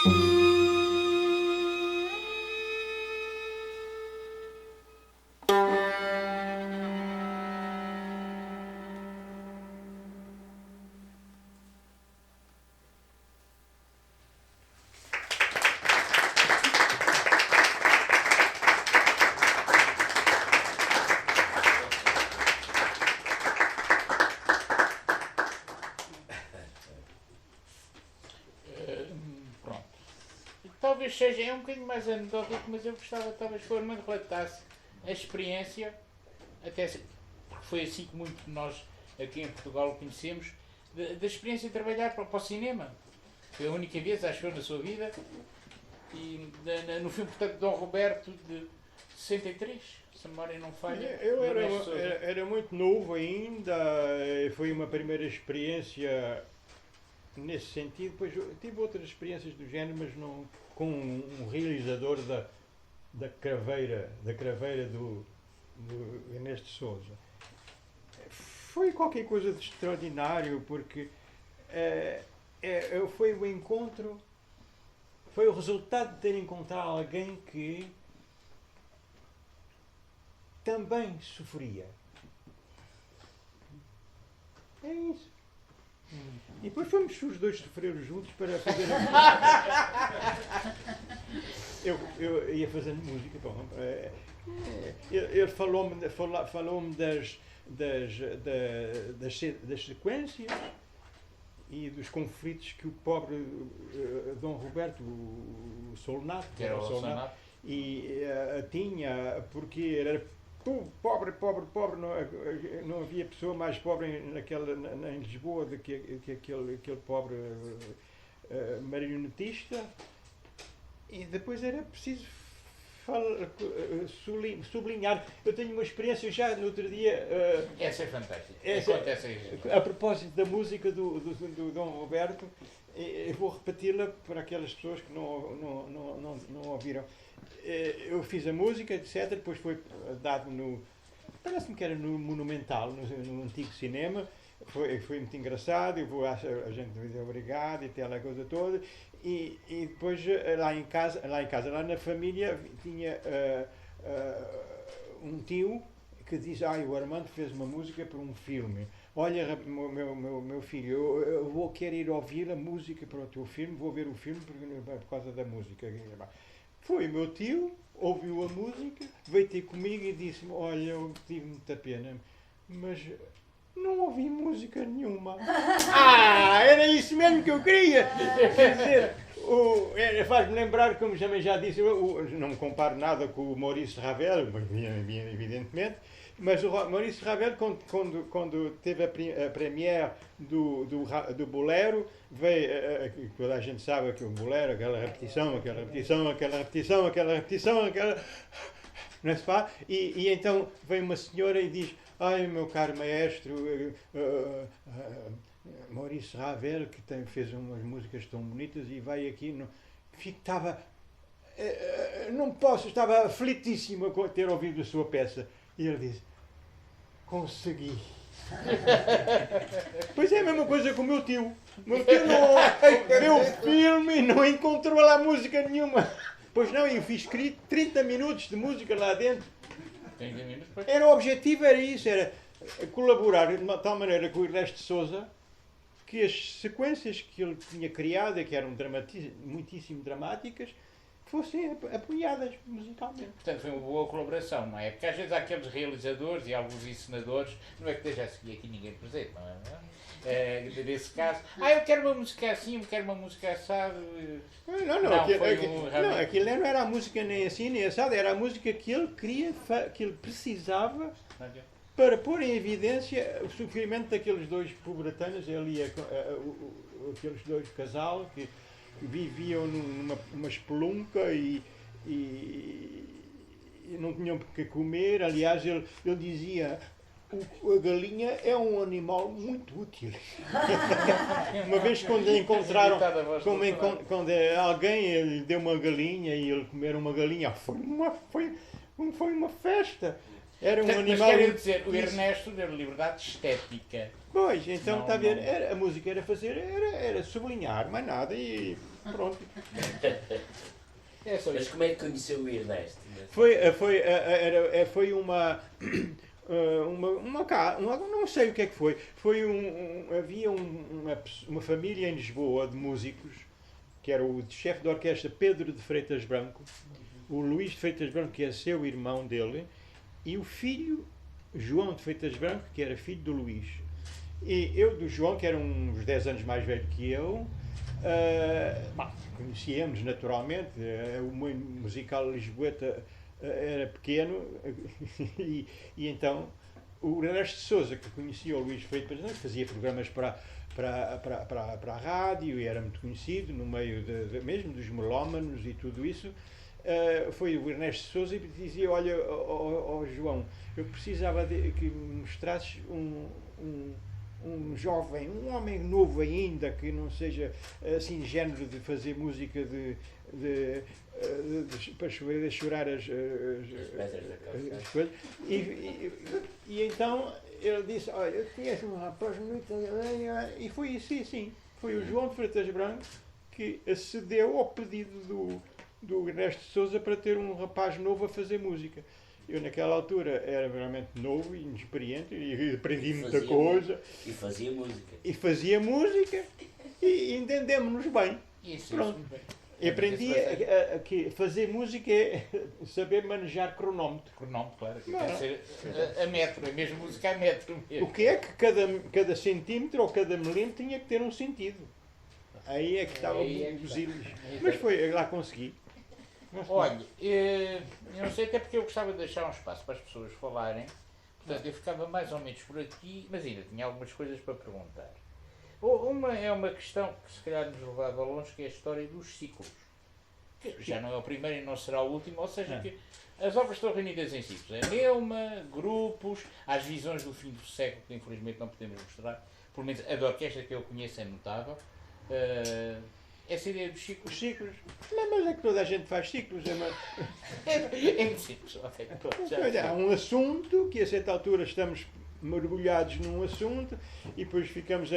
Pronto. Talvez seja, é um bocadinho mais anedótico, mas eu gostava talvez que o Armando relatasse a experiência, até porque foi assim que muito de nós aqui em Portugal o conhecemos, da experiência de trabalhar para o cinema. Foi a única vez, acho eu, na sua vida. E no filme, portanto, de Dom Roberto de 63, se a memória não falha. Eu era muito novo ainda, foi uma primeira experiência nesse sentido. Depois tive outras experiências do género, mas não com um realizador da craveira do Inês de Sousa. Foi qualquer coisa de extraordinário, porque foi o encontro, foi o resultado de ter encontrado alguém que também sofria. É isso. E depois fomos os dois sofrer juntos para fazer a música. Eu ia fazendo música. Bom, ele falou-me das sequências e dos conflitos que o pobre Dom Roberto, o Solnato, Que era o Solnato. tinha, porque ele era pobre, não havia pessoa mais pobre em Lisboa do que aquele pobre marionetista, e depois era preciso sublinhar. Eu tenho uma experiência já no outro dia. Essa é fantástica. A propósito da música do Dom Roberto, eu vou repeti-la para aquelas pessoas que não ouviram. Eu fiz a música, etc. Depois foi dado parece-me que era no Monumental, no antigo cinema. Foi muito engraçado. A gente me deu obrigado e aquela coisa toda. E depois lá lá na família tinha um tio que diz: o Armando fez uma música para um filme. Olha, meu filho, eu quero ir ouvir a música para o teu filme, vou ver o filme por causa da música. Foi o meu tio, ouviu a música, veio ter comigo e disse-me: olha, eu tive muita pena, mas não ouvi música nenhuma. Era isso mesmo que eu queria! Quer dizer, faz-me lembrar, como também já disse, não me comparo nada com o Maurice Ravel, evidentemente, mas o Maurice Ravel, quando teve a premiere do Bolero, veio, toda a gente sabe que o Bolero, aquela repetição, não é se faz? E então vem uma senhora e diz: ai, meu caro maestro, Maurice Ravel, que fez umas músicas tão bonitas, e vai aqui, estava aflitíssimo a ter ouvido a sua peça. E ele disse: consegui. Pois é a mesma coisa com o meu tio. O meu tio viu o filme e não encontrou lá música nenhuma. Pois não, eu fiz 30 minutos de música lá dentro. O objetivo era isso, era colaborar de uma tal maneira com o Inês de Sousa, que as sequências que ele tinha criado, que eram muitíssimo dramáticas, fossem apoiadas musicalmente. Portanto, foi uma boa colaboração, não é? Porque às vezes há aqueles realizadores e alguns encenadores, não é que esteja a seguir aqui ninguém presente, não é? Nesse caso, eu quero uma música assim, eu quero uma música assada. Aquilo não era a música nem assim, nem assada, era a música que ele queria, que ele precisava para pôr em evidência o sofrimento daqueles dois pobretanos, ele e aqueles dois casal que viviam numa espelunca e não tinham que comer. Aliás, ele dizia: a galinha é um animal muito útil. Uma vez quando encontraram, quando alguém lhe deu uma galinha e ele comer uma galinha, foi uma festa. Era um Portanto, mas animal. quero dizer, o Ernesto deu liberdade estética. Pois, então Não, está a ver, não. a música era fazer, era sublinhar, mais nada e pronto. É só Mas isso. como é que conheceu o Ernesto? Foi não sei o que é que foi. Havia uma família em Lisboa de músicos, que era o chefe de orquestra Pedro de Freitas Branco, o Luís de Freitas Branco, que é seu irmão dele, e o filho João de Freitas Branco, que era filho do Luís. E eu do João, que era uns 10 anos mais velho que eu, conhecíamos naturalmente, o meio musical lisboeta era pequeno e então o Ernesto de Sousa, que conhecia o Luís Freitas Branco, fazia programas para a rádio e era muito conhecido no meio mesmo dos melómanos e tudo isso. Foi o Ernesto de Sousa e dizia: olha, João, eu precisava que me mostrasses um jovem, um homem novo ainda, que não seja assim género de fazer música para chorar as coisas. E então ele disse: olha, eu conheço um rapaz muito. E foi isso, sim. Foi o João de Freitas Branco que acedeu ao pedido do Ernesto de Sousa para ter um rapaz novo a fazer música. Eu naquela altura era realmente novo e inexperiente e aprendi muita coisa. E fazia música. E fazia música e entendemos-nos bem. Isso, Pronto. isso. E aprendi que fazer música é saber manejar cronómetro. Cronómetro, claro. Não. Tem que ser a metro, é mesmo música a metro mesmo. O que é que cada centímetro ou cada milímetro tinha que ter um sentido. Aí é que estava os ilhos. Mas foi, lá consegui. Olha, eu não sei, até porque eu gostava de deixar um espaço para as pessoas falarem, portanto eu ficava mais ou menos por aqui, mas ainda tinha algumas coisas para perguntar. Uma é uma questão que se calhar nos levava longe, que é a história dos ciclos, que já não é o primeiro e não será o último, ou seja, que as obras estão reunidas em ciclos, é neuma, grupos, às visões do fim do século, que infelizmente não podemos mostrar, pelo menos a da orquestra que eu conheço é notável. Essa ideia dos ciclos. Os ciclos. Mas é que toda a gente faz ciclos. É muito simples. Ok, pronto, já. Há um assunto que a certa altura estamos mergulhados num assunto e depois ficamos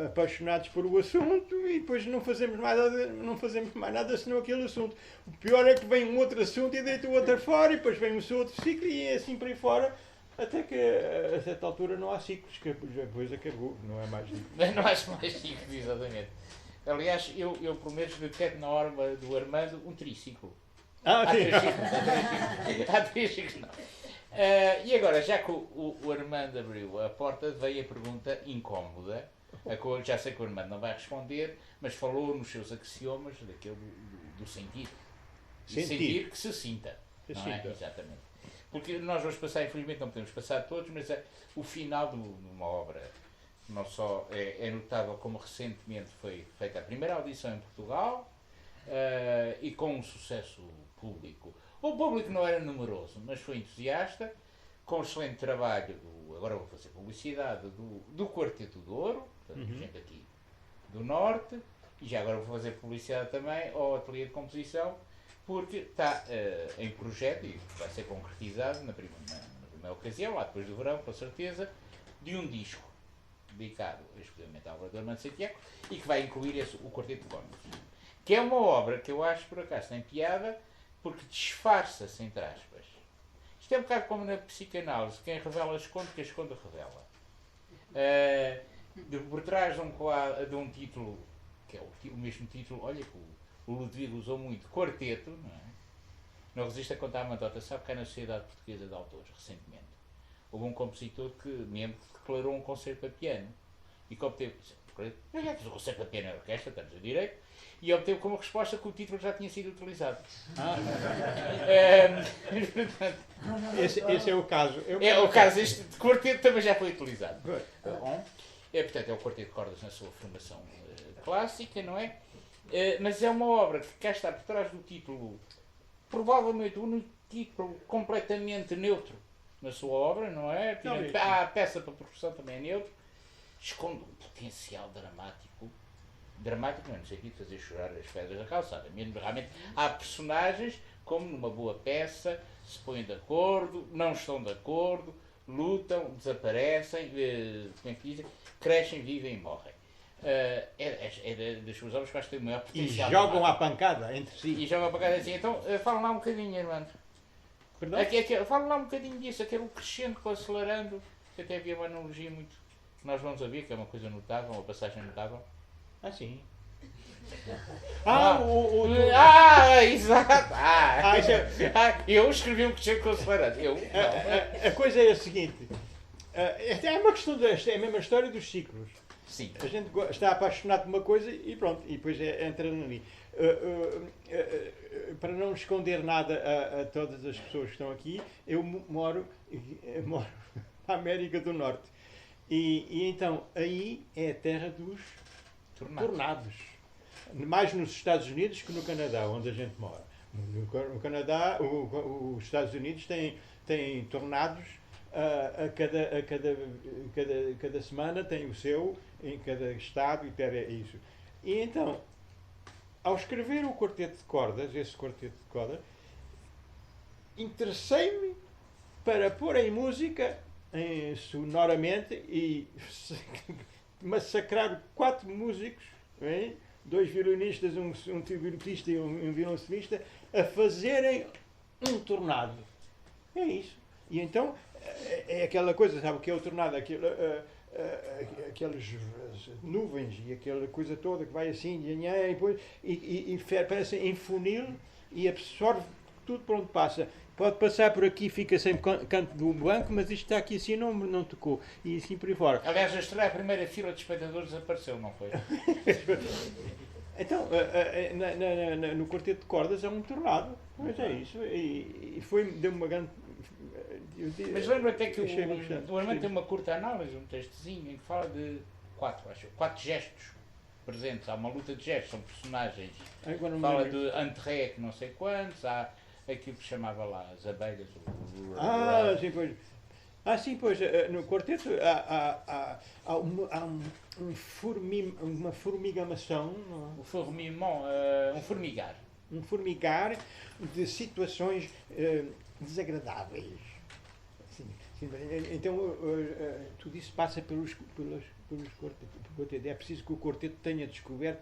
apaixonados por o assunto e depois não fazemos mais nada senão aquele assunto. O pior é que vem um outro assunto e deita o outro fora e depois vem o seu outro ciclo e é assim por aí fora. Até que a certa altura não há ciclos, que depois acabou, não é mais ciclos. Não acho mais ciclos, exatamente. Aliás, eu pelo menos detecto na horma do Armando um triciclo. Há três ciclos. Há três ciclos, não. E agora, já que o Armando abriu a porta, veio a pergunta incómoda, a qual já sei que o Armando não vai responder, mas falou nos seus axiomas daquele do sentir. Sentir que se sinta. Não é? Exatamente. Porque nós vamos passar, infelizmente não podemos passar todos, mas o final de uma obra não só é notável como recentemente foi feita a primeira audição em Portugal e com um sucesso público. O público não era numeroso, mas foi entusiasta, com excelente trabalho, agora vou fazer publicidade, do Quarteto do Ouro, portanto, gente aqui do Norte, e já agora vou fazer publicidade também ao ateliê de composição, porque está em projeto e vai ser concretizado na primeira ocasião, lá depois do verão, com certeza, de um disco dedicado exclusivamente à obra do Armando Santiago e que vai incluir o Quarteto de Cornos, que é uma obra que eu acho, por acaso, tem piada, porque disfarça-se, entre aspas. Isto é um bocado como na psicanálise, quem revela esconde, quem esconde revela. Por trás de um título, que é o mesmo título, olha que o Ludwig usou muito, quarteto, não é? Não resiste a contar uma nota, sabe que há na Sociedade Portuguesa de Autores, recentemente, houve um compositor que declarou um concerto para piano e que obteve, já fiz o concerto para piano na orquestra, estamos a direito, e obteve como resposta que o título já tinha sido utilizado. Esse é o caso. O caso, este quarteto também já foi utilizado. Portanto, é o quarteto de cordas na sua formação clássica, não é? Mas é uma obra que cá está por trás do título, provavelmente o único título completamente neutro na sua obra, não é? A peça para percussão também é neutro, esconde um potencial dramático dramático, não é no sentido de fazer chorar as pedras da calçada. Mesmo realmente há personagens, como numa boa peça, se põem de acordo, não estão de acordo, lutam, desaparecem, como é que dizem, crescem, vivem e morrem. Das suas obras que eu acho que tem o maior E potencial. jogam à pancada entre si. E jogam para cá assim. Então, fala lá um bocadinho, Armando. Perdão? Fala lá um bocadinho disso, aquele crescendo com acelerando, que até havia uma analogia muito que nós vamos ouvir, que é uma coisa notável, uma passagem notável. Ah, sim. Exato! isso é- Eu escrevi um crescendo com acelerando. Eu? Não. A coisa é a seguinte. É uma questão é a mesma história dos ciclos. Sim. A gente está apaixonado por uma coisa e pronto, e depois entra ali. Para não esconder nada a todas as pessoas que estão aqui, eu moro na América do Norte. E então, aí é a terra dos tornados. Mais nos Estados Unidos que no Canadá, onde a gente mora. No Canadá, os Estados Unidos têm tornados a cada semana, tem o seu, em cada estado, e é isso. E então, ao escrever o quarteto de cordas, esse quarteto de cordas, interessei-me para pôr em música, sonoramente, e massacrar 4 músicos, hein? 2 violinistas, um violonista e um violoncelista, a fazerem um tornado. É isso. E então, é aquela coisa, sabe o que é o tornado? Aquelas nuvens e aquela coisa toda que vai assim, e parece em funil e absorve tudo por onde passa. Pode passar por aqui, fica sempre canto do banco, mas isto está aqui assim, não tocou. E assim por aí fora. Aliás, a primeira fila de espectadores apareceu, não foi? Então, no quarteto de cordas é um tornado. Mas é isso. E deu uma grande. Mas lembro até que Achei o bastante. Armando tem uma curta análise, um textozinho, em que fala de 4 gestos presentes. Há uma luta de gestos, são personagens. Agora não Fala me lembro. de André, que não sei quantos, há aquilo que chamava lá as abelhas. Sim, pois. Sim, pois. No quarteto há uma formigamação, não é? O formimon, um formigar. Um formigar de situações desagradáveis. Sim. Então, tudo isso passa pelos quartetos. É preciso que o quarteto tenha descoberto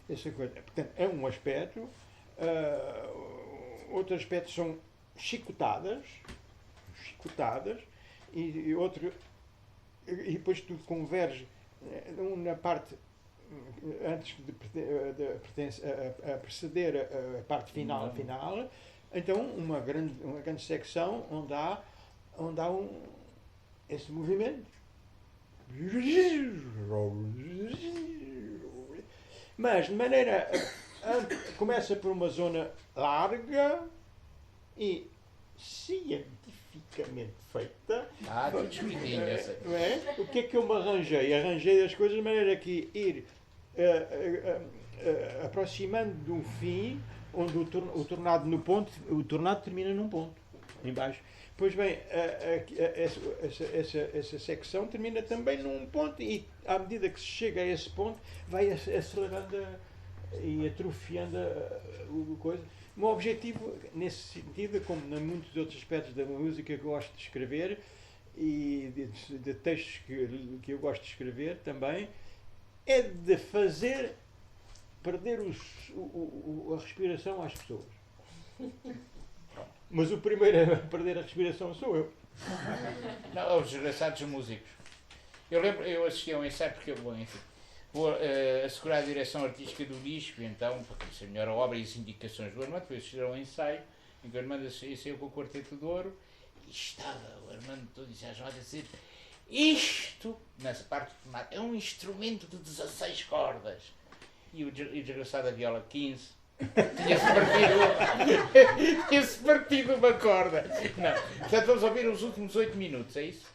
essa coisa. Portanto, é um aspecto. Outro aspecto são chicotadas, e outro. E depois tudo converge na parte antes de preceder a parte final. Então, uma grande secção onde há esse movimento. Mas de maneira. Começa por uma zona larga e cientificamente feita. Tudo escritinho, eu sei. Não é? O que é que eu me arranjei? Arranjei as coisas de maneira que ir aproximando de um fim onde o tornado no ponto, o tornado termina num ponto, em baixo. Pois bem, essa secção termina também num ponto e à medida que se chega a esse ponto vai acelerando e atrofiando a coisa. O meu objetivo, nesse sentido, como em muitos outros aspectos da música que eu gosto de escrever e de textos que eu gosto de escrever também, é de fazer perder a respiração às pessoas. Mas o primeiro a perder a respiração sou eu. Não, os desgraçados músicos. Eu assisti a um ensaio porque eu vou assegurar a direção artística do disco, então, para conhecer melhor a obra e as indicações do Armando, foi assistir a um ensaio em que o Armando saiu com o Quarteto de Ouro e estava o Armando todo entusiasmado a dizer: isto, nessa parte do formato, é um instrumento de 16 cordas. E o desgraçado a viola 15 tinha-se partido uma corda. Não. Portanto, vamos ouvir os últimos 8 minutos, é isso?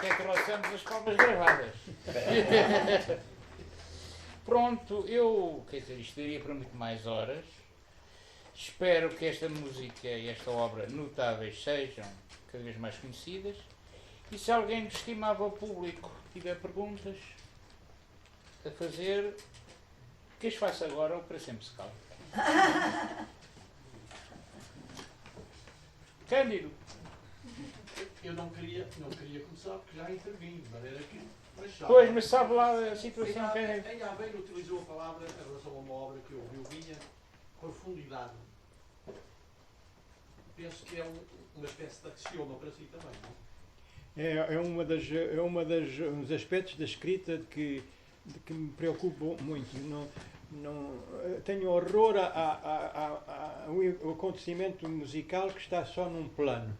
até trouxemos as palmas gravadas. Pronto, quer dizer, isto daria para muito mais horas. Espero que esta música e esta obra notáveis sejam cada vez mais conhecidas. E se alguém do estimável público tiver perguntas a fazer, que as faça agora ou para sempre se cala. Cândido. Eu não queria começar porque já intervim, de maneira que. Pois, mas sabe lá a situação que é. Em Aveiro utilizou a palavra em relação a uma obra que eu vinha, profundidade. Penso que é uma espécie de axioma para si também, não é? É uns aspectos da escrita de que me preocupam muito. Tenho horror ao acontecimento musical que está só num plano.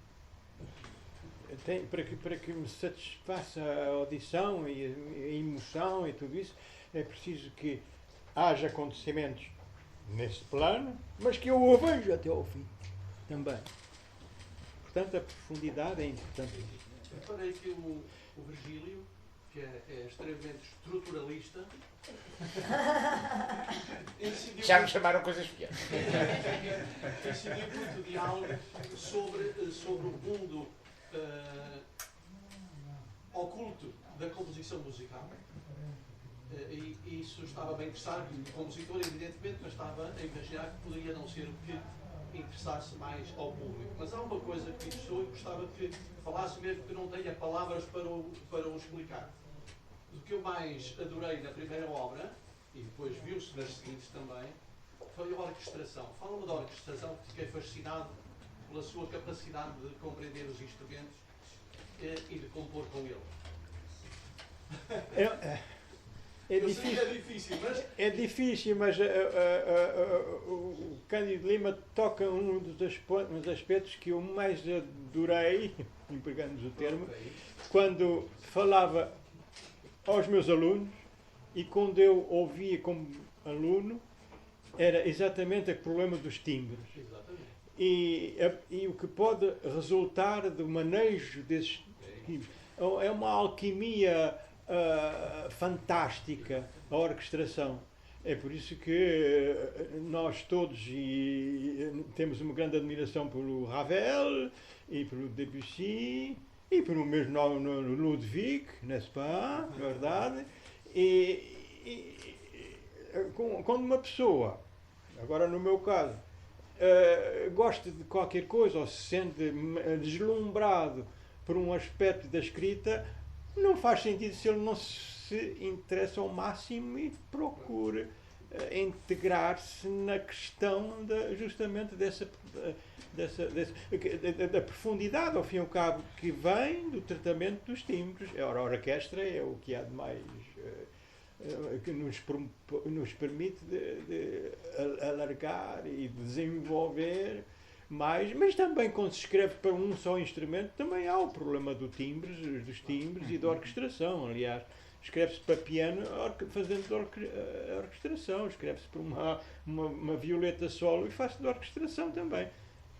Para que me satisfaça a audição e a emoção e tudo isso, é preciso que haja acontecimentos nesse plano, mas que eu o veja até ao fim também. Portanto, a profundidade é importante. Reparei que o Virgílio, que é extremamente estruturalista, Já me chamaram coisas piores. incidiu muito diálogo sobre o mundo oculto da composição musical. E isso estava bem interessado, o compositor, evidentemente, mas estava a imaginar que poderia não ser o que interessasse mais ao público. Mas há uma coisa que me interessou e gostava que falasse, mesmo que não tenha palavras para o explicar. O que eu mais adorei na primeira obra, e depois viu-se nas seguintes também, foi a orquestração. Fala-me da orquestração, que fiquei fascinado pela sua capacidade de compreender os instrumentos e de compor com eles. É difícil, mas o Cândido Lima toca um dos aspectos que eu mais adorei, empregando o termo, quando falava aos meus alunos e quando eu ouvia como aluno, era exatamente o problema dos timbres. E o que pode resultar do manejo desses timbres. É uma alquimia fantástica, a orquestração. É por isso que nós todos temos uma grande admiração pelo Ravel e pelo Debussy e pelo mesmo Ludwig, n'est-ce pas? Na verdade. Quando uma pessoa, agora no meu caso, gosta de qualquer coisa ou se sente deslumbrado por um aspecto da escrita, não faz sentido se ele não se interessa ao máximo e procure integrar-se na questão justamente da profundidade, ao fim e ao cabo, que vem do tratamento dos timbres. A orquestra é o que há de mais que nos permite de alargar e desenvolver mais, mas também quando se escreve para um só instrumento também há o problema dos timbres e da orquestração. Aliás, escreve-se para piano fazendo a orquestração, escreve-se para uma violeta solo e faz-se de orquestração também.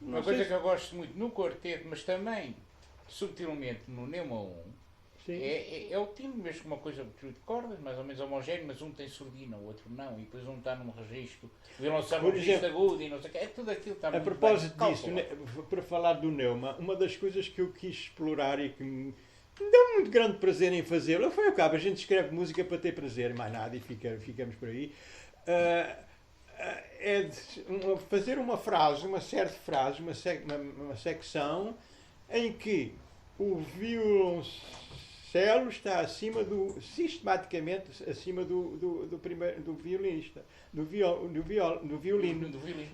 Uma coisa que eu gosto muito no quarteto, mas também subtilmente no Neuma 1, é o timbre, mesmo uma coisa de cordas, mais ou menos homogéneo, mas um tem surdina, o outro não, e depois um está num registro, o violoncelo num registro agudo e não sei o quê, tudo aquilo está muito bem. A propósito disso, calculado. para falar do Neuma, uma das coisas que eu quis explorar e que me deu muito grande prazer em fazê-lo, foi o cabo, a gente escreve música para ter prazer, mais nada, e ficamos por aí, é fazer uma frase, uma certa frase, uma secção, em que o violoncelo está sistematicamente acima do violinista, do violino.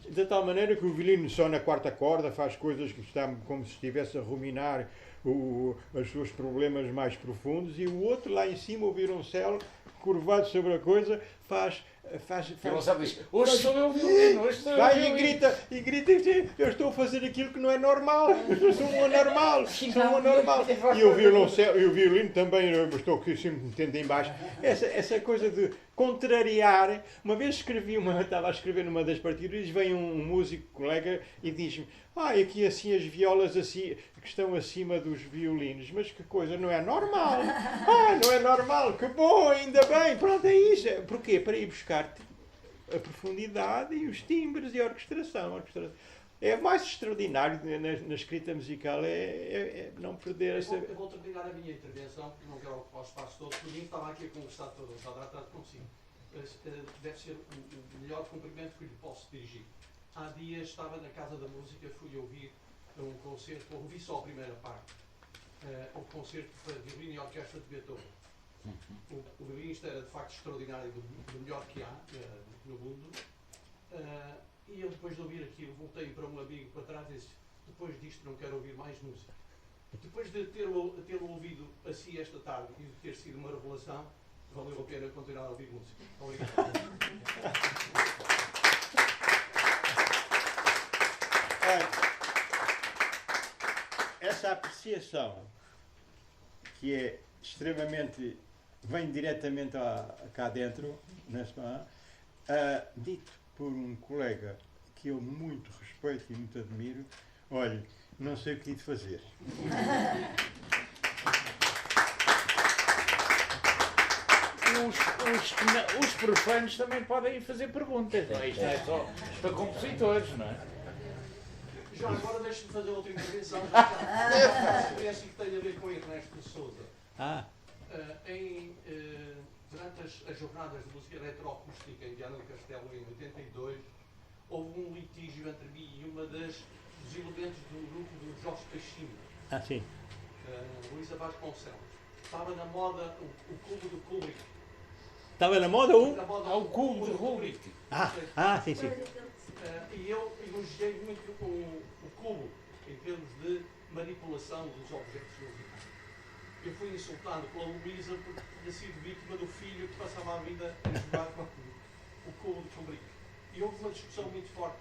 De tal maneira que o violino só na quarta corda faz coisas que está como se estivesse a ruminar os seus problemas mais profundos, e o outro lá em cima, o violoncelo, curvado sobre a coisa, faz hoje sou eu o violino, hoje sou eu o violino. E grita, eu estou a fazer aquilo que não é normal, eu sou um anormal, E o violoncelo e o violino também, eu estou aqui sempre metendo em baixo. Essa coisa de contrariar. Uma vez estava a escrever numa das partituras, vem um músico, colega, e diz-me: aqui assim as violas assim, que estão acima dos violinos. Mas que coisa, não é normal. Não é normal, que bom, ainda bem. Pronto, é isso. Porquê? Para ir buscar a profundidade e os timbres e a orquestração. É mais extraordinário na escrita musical, é não perder essa... Eu vou terminar a minha intervenção, porque não quero ocupar o espaço todo. Por mim, estava aqui a conversar todo, estava a tratar consigo. Deve ser o melhor cumprimento que lhe posso dirigir. Há dias estava na Casa da Música, fui ouvir um concerto, ouvi só a primeira parte, o concerto para violino e orquestra de Beethoven. O violinista era de facto extraordinário, do melhor que há no mundo. E eu, depois de ouvir aquilo, voltei para um amigo para trás e disse: depois disto não quero ouvir mais música. Depois de tê-lo ouvido assim esta tarde e de ter sido uma revelação, valeu a pena continuar a ouvir música. Obrigado. Essa apreciação, que é extremamente, vem diretamente cá dentro, dito por um colega que eu muito respeito e muito admiro, olha, não sei o que hei de fazer. Os profanos também podem fazer perguntas, não é? Isto não é só para compositores, não é? Já agora deixe-me fazer outra intervenção, já sobre essa que tem a ver com Ernesto de Sousa. Durante as jornadas de música eletroacústica em Viana do Castelo, em 82, houve um litígio entre mim e uma dos elementos do grupo do Jorge Peixinho. Sim. Luísa Vasconcelos. Estava na moda o cubo do Kubrick. Estava na moda o cubo do Kubrick. Sim. E eu elogiei muito o cubo em termos de manipulação dos objetos musicais. Eu fui insultado pela Luísa porque tinha sido vítima do filho que passava a vida a jogar com o cubo de Kubrick. E houve uma discussão muito forte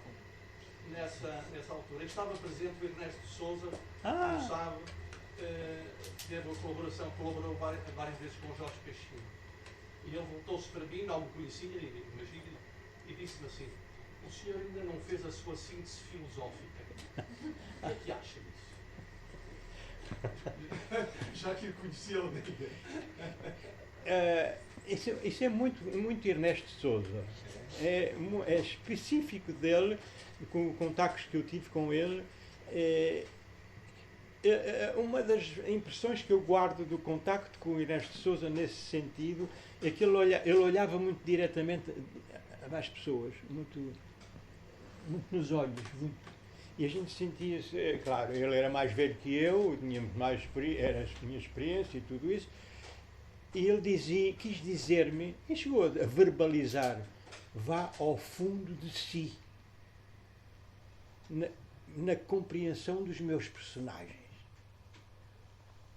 nessa altura. E estava presente o Ernesto de Sousa, como sabe, teve uma colaboração, colaborou várias vezes com o Jorge Peixinho. E ele voltou-se para mim, não me conhecia, imagina, e disse-me assim: o senhor ainda não fez a sua síntese filosófica. O que é que acha disso? Já que o conhecia, ele diga. Isso é muito Ernesto de Sousa. É específico dele, com contactos que eu tive com ele. Uma das impressões que eu guardo do contacto com o Ernesto de Sousa nesse sentido é que ele olhava muito diretamente às pessoas, muito nos olhos, muito. E a gente sentia-se, claro, ele era mais velho que eu, tinha mais tinha experiência e tudo isso, e ele quis dizer-me, e chegou a verbalizar: vá ao fundo de si, na compreensão dos meus personagens.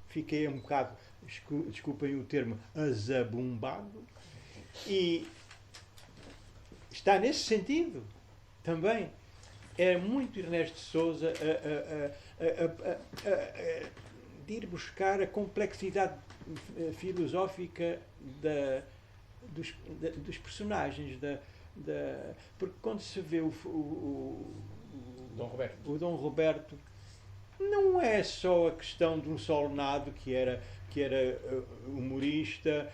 Fiquei um bocado, desculpem o termo, azabumbado, e está nesse sentido também. É muito Ernesto de Sousa de ir buscar a complexidade filosófica dos personagens. Porque quando se vê o Dom Roberto, não é só a questão de um Solnado que era humorista,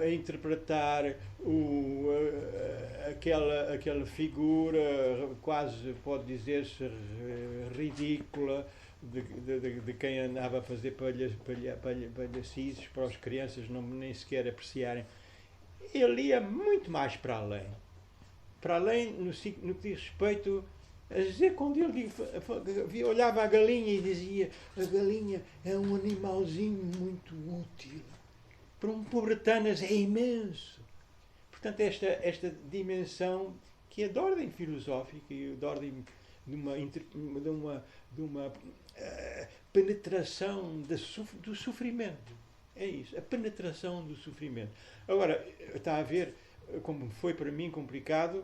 a interpretar aquela figura quase, pode dizer-se, ridícula de quem andava a fazer palhacices para as crianças nem sequer apreciarem. Ele ia muito mais para além. Para além no que diz respeito a dizer, quando ele olhava a galinha e dizia: a galinha é um animalzinho muito útil. Para um pobretanas é imenso. Portanto, esta dimensão que é de ordem filosófica e de ordem de uma penetração do sofrimento. É isso, a penetração do sofrimento. Agora, está a ver como foi para mim complicado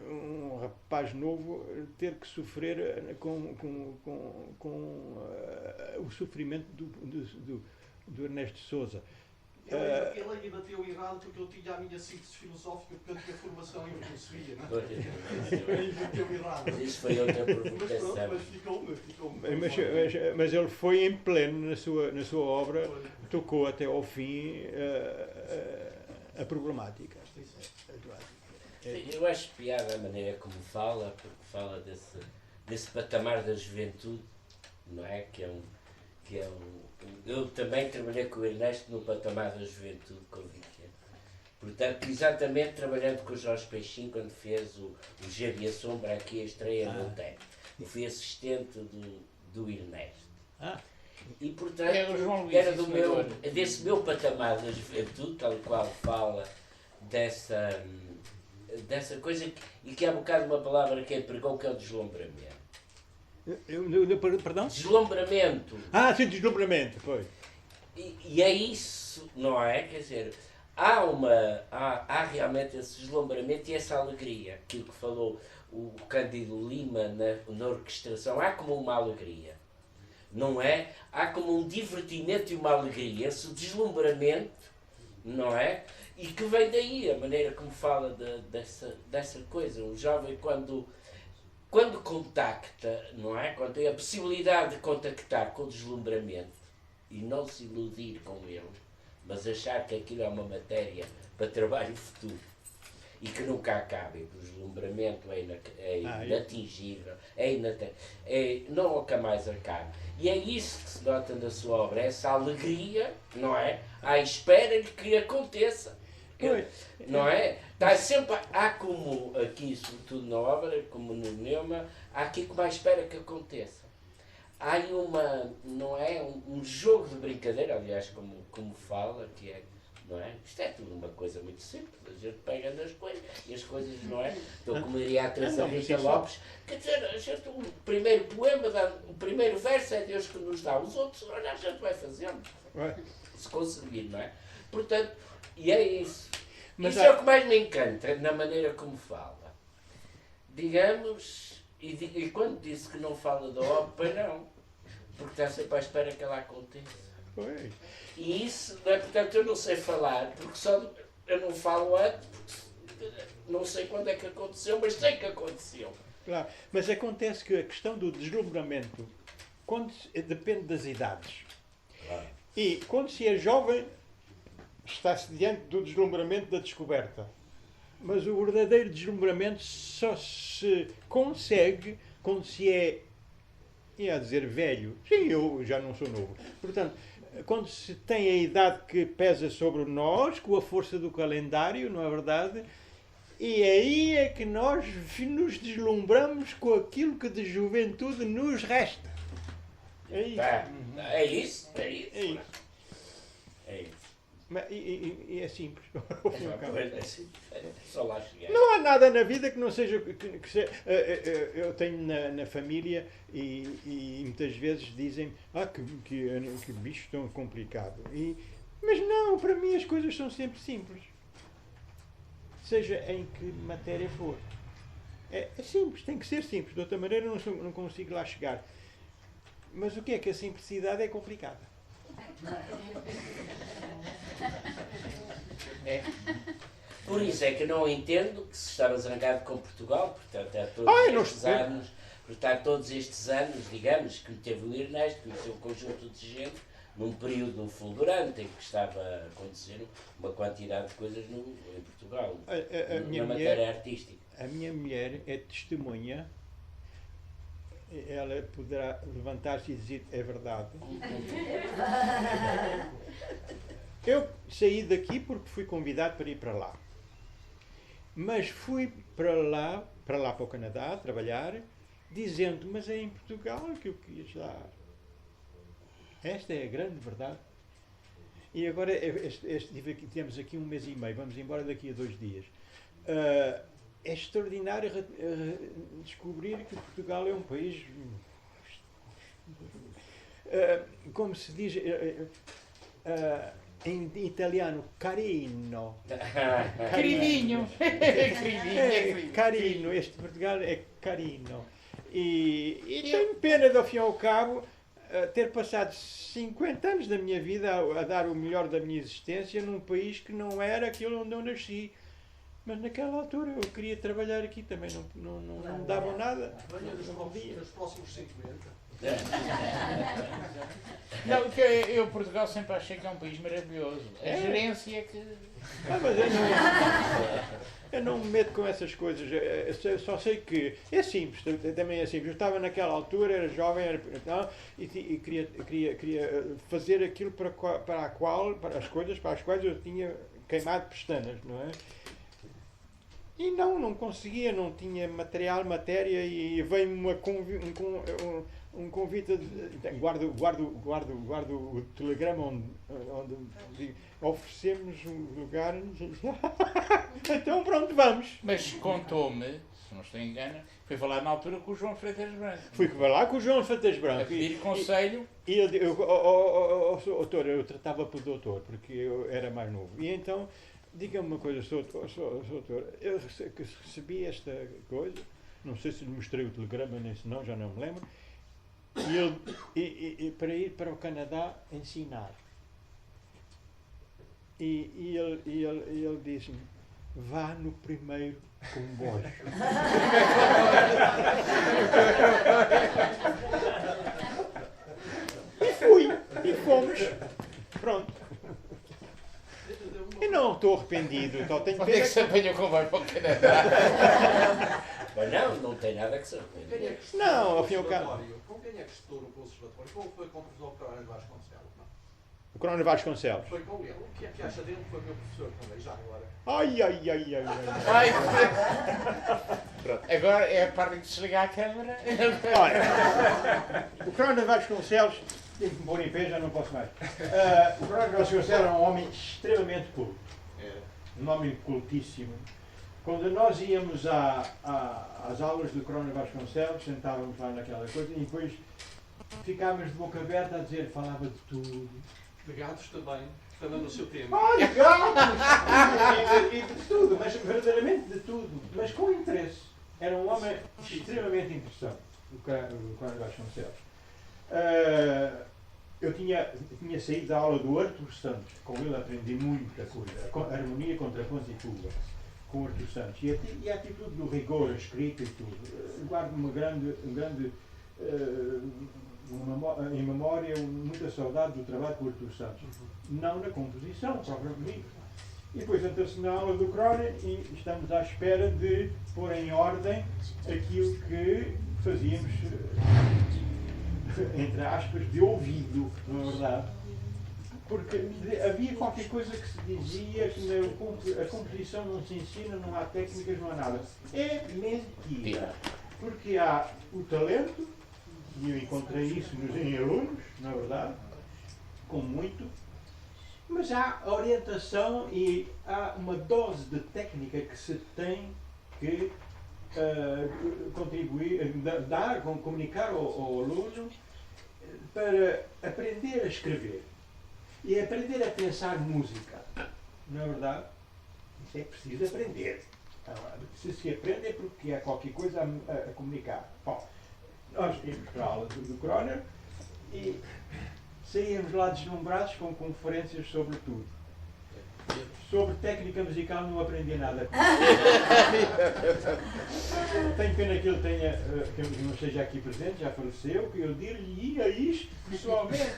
um rapaz novo ter que sofrer com o sofrimento do Ernesto de Sousa. Ele aí bateu errado porque eu tinha a minha síntese filosófica, porque eu tinha formação em filosofia, não é? Aí bateu errado. Mas isso foi outra Mas pronto, provocação. mas ficou-me. Mas ele foi em pleno na sua obra, tocou até ao fim a problemática. Eu acho piada a maneira como fala, porque fala desse patamar da juventude, não é? Eu também trabalhei com o Ernesto no patamar da juventude com 20 anos. Portanto, exatamente trabalhando com o Jorge Peixinho quando fez o Gelo e a Sombra aqui a estreia do Teto. Eu fui assistente do Ernesto. E portanto É o João Luís, era isso desse meu patamar da juventude, tal qual fala dessa coisa e que há bocado uma palavra que ele pregou, que é o deslumbramento. Perdão? Deslumbramento. Sim, deslumbramento, foi. E é isso, não é? Quer dizer, há realmente esse deslumbramento e essa alegria, aquilo que falou o Cândido Lima na orquestração, há como uma alegria, não é? Há como um divertimento e uma alegria, esse deslumbramento, não é? E que vem daí a maneira como fala dessa coisa. O jovem quando contacta, não é? Quando tem a possibilidade de contactar com o deslumbramento e não se iludir com ele, mas achar que aquilo é uma matéria para trabalho futuro e que nunca acaba, e que o deslumbramento é inatingível, nunca mais acaba. E é isso que se nota na sua obra, essa alegria, não é? À espera de que aconteça. Não é? Há como aqui, sobretudo na obra, como no Neuma, há aqui como à espera que aconteça. Há aí não é? Um jogo de brincadeira, aliás, como fala, que é, não é? Isto é tudo uma coisa muito simples, a gente pega nas coisas, e as coisas, não é? Então, como diria a Teresa Rita Lopes, quer dizer, o primeiro poema, o primeiro verso é Deus que nos dá, os outros, olha, a gente vai fazendo, se conseguir, não é? Portanto, e é isso. Mas isso é o que mais me encanta, na maneira como fala. Digamos, e quando disse que não fala da ópera, não, porque está sempre à espera que ela aconteça. E isso, não é? Portanto, eu não sei falar, porque eu não falo antes, porque não sei quando é que aconteceu, mas sei que aconteceu. Claro, mas acontece que a questão do deslumbramento depende das idades. Claro. E quando se é jovem, está-se diante do deslumbramento da descoberta. Mas o verdadeiro deslumbramento só se consegue quando se ia dizer velho. Sim, eu já não sou novo. Portanto, quando se tem a idade que pesa sobre nós, com a força do calendário, não é verdade? E aí é que nós nos deslumbramos com aquilo que de juventude nos resta. É isso. É isso. É isso. É isso. E é simples. Só lá chegar. Não há nada na vida que não seja. Eu tenho na família e muitas vezes dizem que bicho tão complicado. Mas não, para mim as coisas são sempre simples. Seja em que matéria for. É simples, tem que ser simples. De outra maneira não consigo lá chegar. Mas o que é que a simplicidade é complicada? Por isso é que não entendo que se estava zangado com Portugal, portanto, há todos estes anos, digamos, que teve o Ernesto, conheceu um conjunto de gente, num período fulgurante em que estava a acontecer uma quantidade de coisas em Portugal, na matéria artística. A minha mulher é testemunha. Ela poderá levantar-se e dizer é verdade. Eu saí daqui porque fui convidado para ir para lá. Mas fui para lá para o Canadá, trabalhar, dizendo, mas é em Portugal que eu queria estar. Esta é a grande verdade. E agora temos aqui 1 mês e meio, vamos embora daqui a 2 dias. É extraordinário descobrir que Portugal é um país, como se diz em italiano, carino. Queridinho. Carino, este Portugal é carino. E tenho pena, ao fim e ao cabo, ter passado 50 anos da minha vida a dar o melhor da minha existência num país que não era aquilo onde eu nasci. Mas naquela altura eu queria trabalhar aqui também, não me davam nada. Venha nos próximos 50. Não, que eu Portugal sempre achei que é um país maravilhoso. A gerência é que. Mas eu não me meto com essas coisas. Eu só sei que é simples, também é simples. Eu estava naquela altura, era jovem, e queria fazer aquilo para as coisas para as quais eu tinha queimado pestanas, não é? E não conseguia, não tinha matéria, e veio-me um convite, guardo o telegrama onde digo, oferecemos um lugar, então pronto, vamos. Mas contou-me, se não estou em engano, foi falar na altura com o João Freitas Branco. Fui falar com o João Freitas A Branco. pedir conselho. E eu tratava por doutor, porque eu era mais novo. E então, diga-me uma coisa, doutor, eu recebi esta coisa, não sei se lhe mostrei o telegrama, nem se não, já não me lembro, e para ir para o Canadá ensinar. E ele disse-me, vá no primeiro comboio. E fui, e fomos. Pronto. E não estou arrependido, então tenho Onde é que pena se apanhou o comboio para o Canadá? Mas não tem nada que se arrepender. Não, ao fim e ao cabo. Com quem é que estudou no conservatório? Qual foi com o professor Coronel Vasconcelos? Não? O Coronel Vasconcelos. Foi com ele. O que é que acha dele? Foi meu professor também, já agora. Ai. Pronto, agora é a parte de desligar a câmara. Olha, o Coronel Vasconcelos, tenho que me pôr em pé, já não posso mais. O Coronel Vasconcelos era um homem extremamente culto. Um homem cultíssimo. Quando nós íamos às aulas do Coronel Vasconcelos, sentávamos lá naquela coisa e depois ficávamos de boca aberta a dizer, falava de tudo. De gatos também no seu tempo. De gatos! E de tudo, mas verdadeiramente de tudo, mas com interesse. Era um homem extremamente interessante, o Coronel Vasconcelos. Eu tinha saído da aula do Artur Santos, com ele aprendi muita coisa, harmonia, contraponto e fuga, com o Artur Santos. E a atitude do rigor, a escrita e tudo. Guardo em memória, muita saudade do trabalho com o Artur Santos. Não na composição, propriamente. E depois entra-se na aula do Cronen e estamos à espera de pôr em ordem aquilo que fazíamos, entre aspas, de ouvido, não é verdade? Porque havia qualquer coisa que se dizia que a composição não se ensina, não há técnicas, não há nada. É mentira. Porque há o talento, e eu encontrei isso em alunos, não é verdade? Com muito. Mas há orientação e há uma dose de técnica que se tem que contribuir, comunicar ao aluno para aprender a escrever e aprender a pensar música. Não é verdade? Isso é preciso aprender. Se aprende é porque há qualquer coisa a comunicar. Bom, nós íamos para a aula do Croner e saíamos lá deslumbrados com conferências sobre tudo. Sobre técnica musical não aprendi nada. Tenho pena que ele não esteja aqui presente, já faleceu, que eu dir-lhe isto pessoalmente.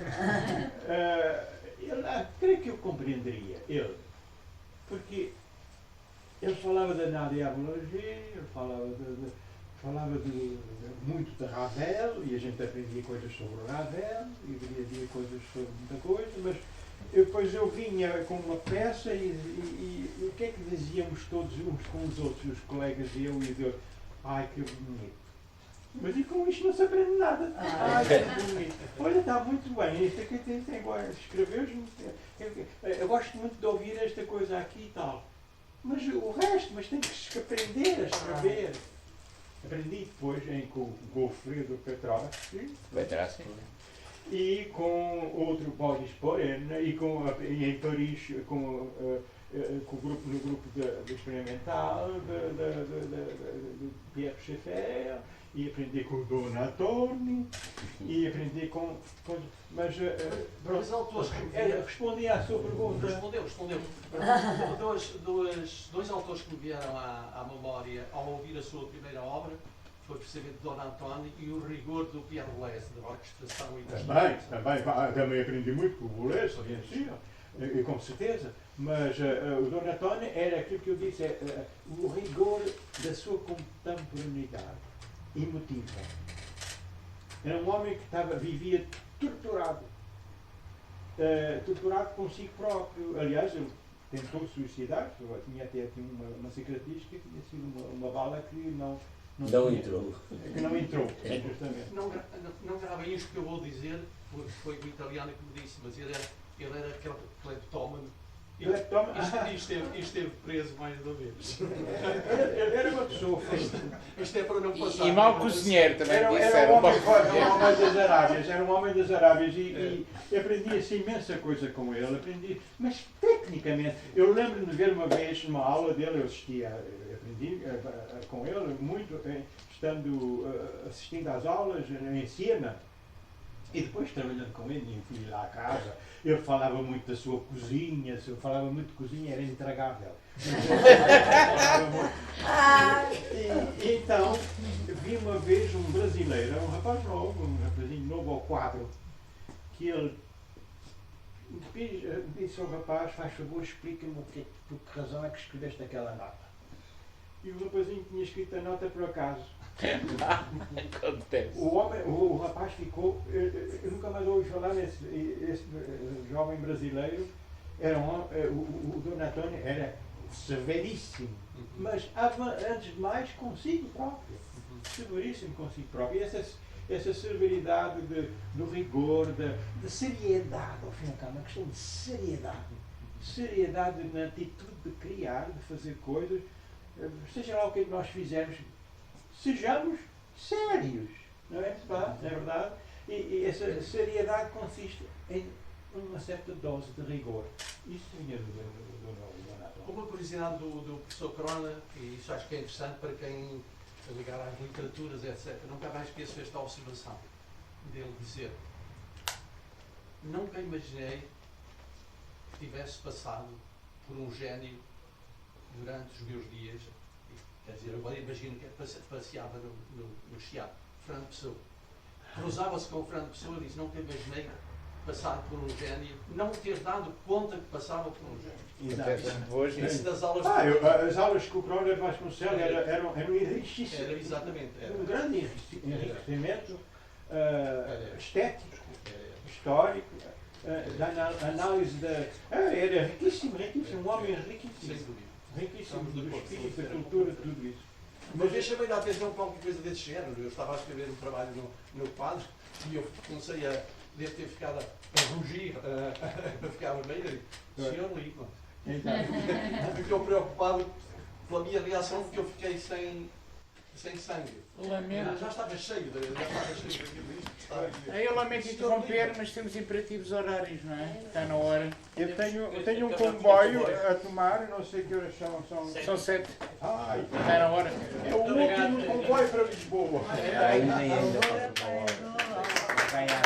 Creio que eu compreenderia ele. Porque ele falava da diabologia, ele falava muito de Ravel, e a gente aprendia coisas sobre o Ravel, e aprendia coisas sobre muita coisa, mas depois eu vinha com uma peça e o que é que dizíamos todos uns com os outros, os colegas e eu, ai que bonito. Mas e com isto não se aprende nada. Ai que bonito. Olha, está muito bem, isto aqui tem agora, escreveu, eu gosto muito de ouvir esta coisa aqui e tal. Mas o resto, tem que aprender a escrever. Aprendi depois com o Goffredo Petrarca. e com outro Boris Poren, e em Paris com o grupo, no grupo de experimental de Pierre Schaeffer, e aprendi com o Donatoni, e aprendi com mas Mas autores que respondi à sua pergunta. Respondeu. Dois autores que me vieram à memória ao ouvir a sua primeira obra foi precisamente Don António e o rigor do Pierre Boulez, da orquestração e da Também aprendi muito com o Boulez, com certeza, mas o Don António era aquilo que eu disse, o rigor da sua contemporaneidade emotiva. Era um homem que vivia torturado consigo próprio. Aliás, ele tentou suicidar, tinha até uma cicatriz que tinha sido uma bala que não entrou. Que não entrou, justamente. Não gravem isto que eu vou dizer, porque foi o italiano que me disse, mas ele era aquele cleptómano e esteve preso mais de uma vez. Ele era uma pessoa. Isto é para não passar. E mau cozinheiro também Era disseram. um homem das Arábias e aprendi-se imensa coisa com ele, mas tecnicamente. Eu lembro-me de ver uma vez numa aula dele, eu aprendi com ele muito, assistindo às aulas em Siena. E depois, trabalhando com ele, fui lá à casa, ele falava muito da sua cozinha, era intragável. E então, vi uma vez um brasileiro, um rapaz novo, um rapazinho novo ao quadro, que ele disse ao rapaz, faz favor, explica-me por que razão é que escreveste aquela nota. E o rapazinho tinha escrito a nota por acaso. O rapaz ficou, eu nunca mais ouvi falar nesse jovem brasileiro, o Don António era severíssimo, mas antes de mais consigo próprio, severíssimo consigo próprio. E essa severidade do rigor, da seriedade, ao fim e ao cabo, uma questão de seriedade na atitude de criar, de fazer coisas, seja lá o que nós fizermos, sejamos sérios, não é? É verdade? E essa seriedade consiste em uma certa dose de rigor. Isso vinha do Natal. Uma curiosidade do professor Corona, e isso acho que é interessante para quem ligar às literaturas, etc. Nunca mais esqueço esta observação dele dizer: nunca imaginei que tivesse passado por um gênio durante os meus dias. Quer dizer, agora imagino que passeava no Chiado, Fernando Pessoa. Cruzava-se com o Fernando Pessoa e disse: nunca imaginei passar por um gênio, não ter dado conta que passava por um gênio. Isso das aulas as aulas com o Corona de Vasconcelos eram enriquecimento. Era exatamente. Um grande enriquecimento estético, histórico, da análise da. Era riquíssimo, um homem riquíssimo. Riquíssimo do espírito, da cultura, tudo isso. Uma vez chamei a atenção para qualquer coisa desse género. Eu estava a escrever um trabalho no quadro e eu comecei a. Deve ter ficado a rugir, a ficar vermelho. Senhor Lima. Ficou preocupado pela minha reação porque eu fiquei sem sangue. Lamento. Já estava cheio daquilo. Eu lamento interromper, mas temos imperativos horários, não é? Está na hora. Eu tenho um comboio a tomar, não sei que horas são. São 7. Está na hora. É o último comboio para Lisboa. Ainda. Ganhar.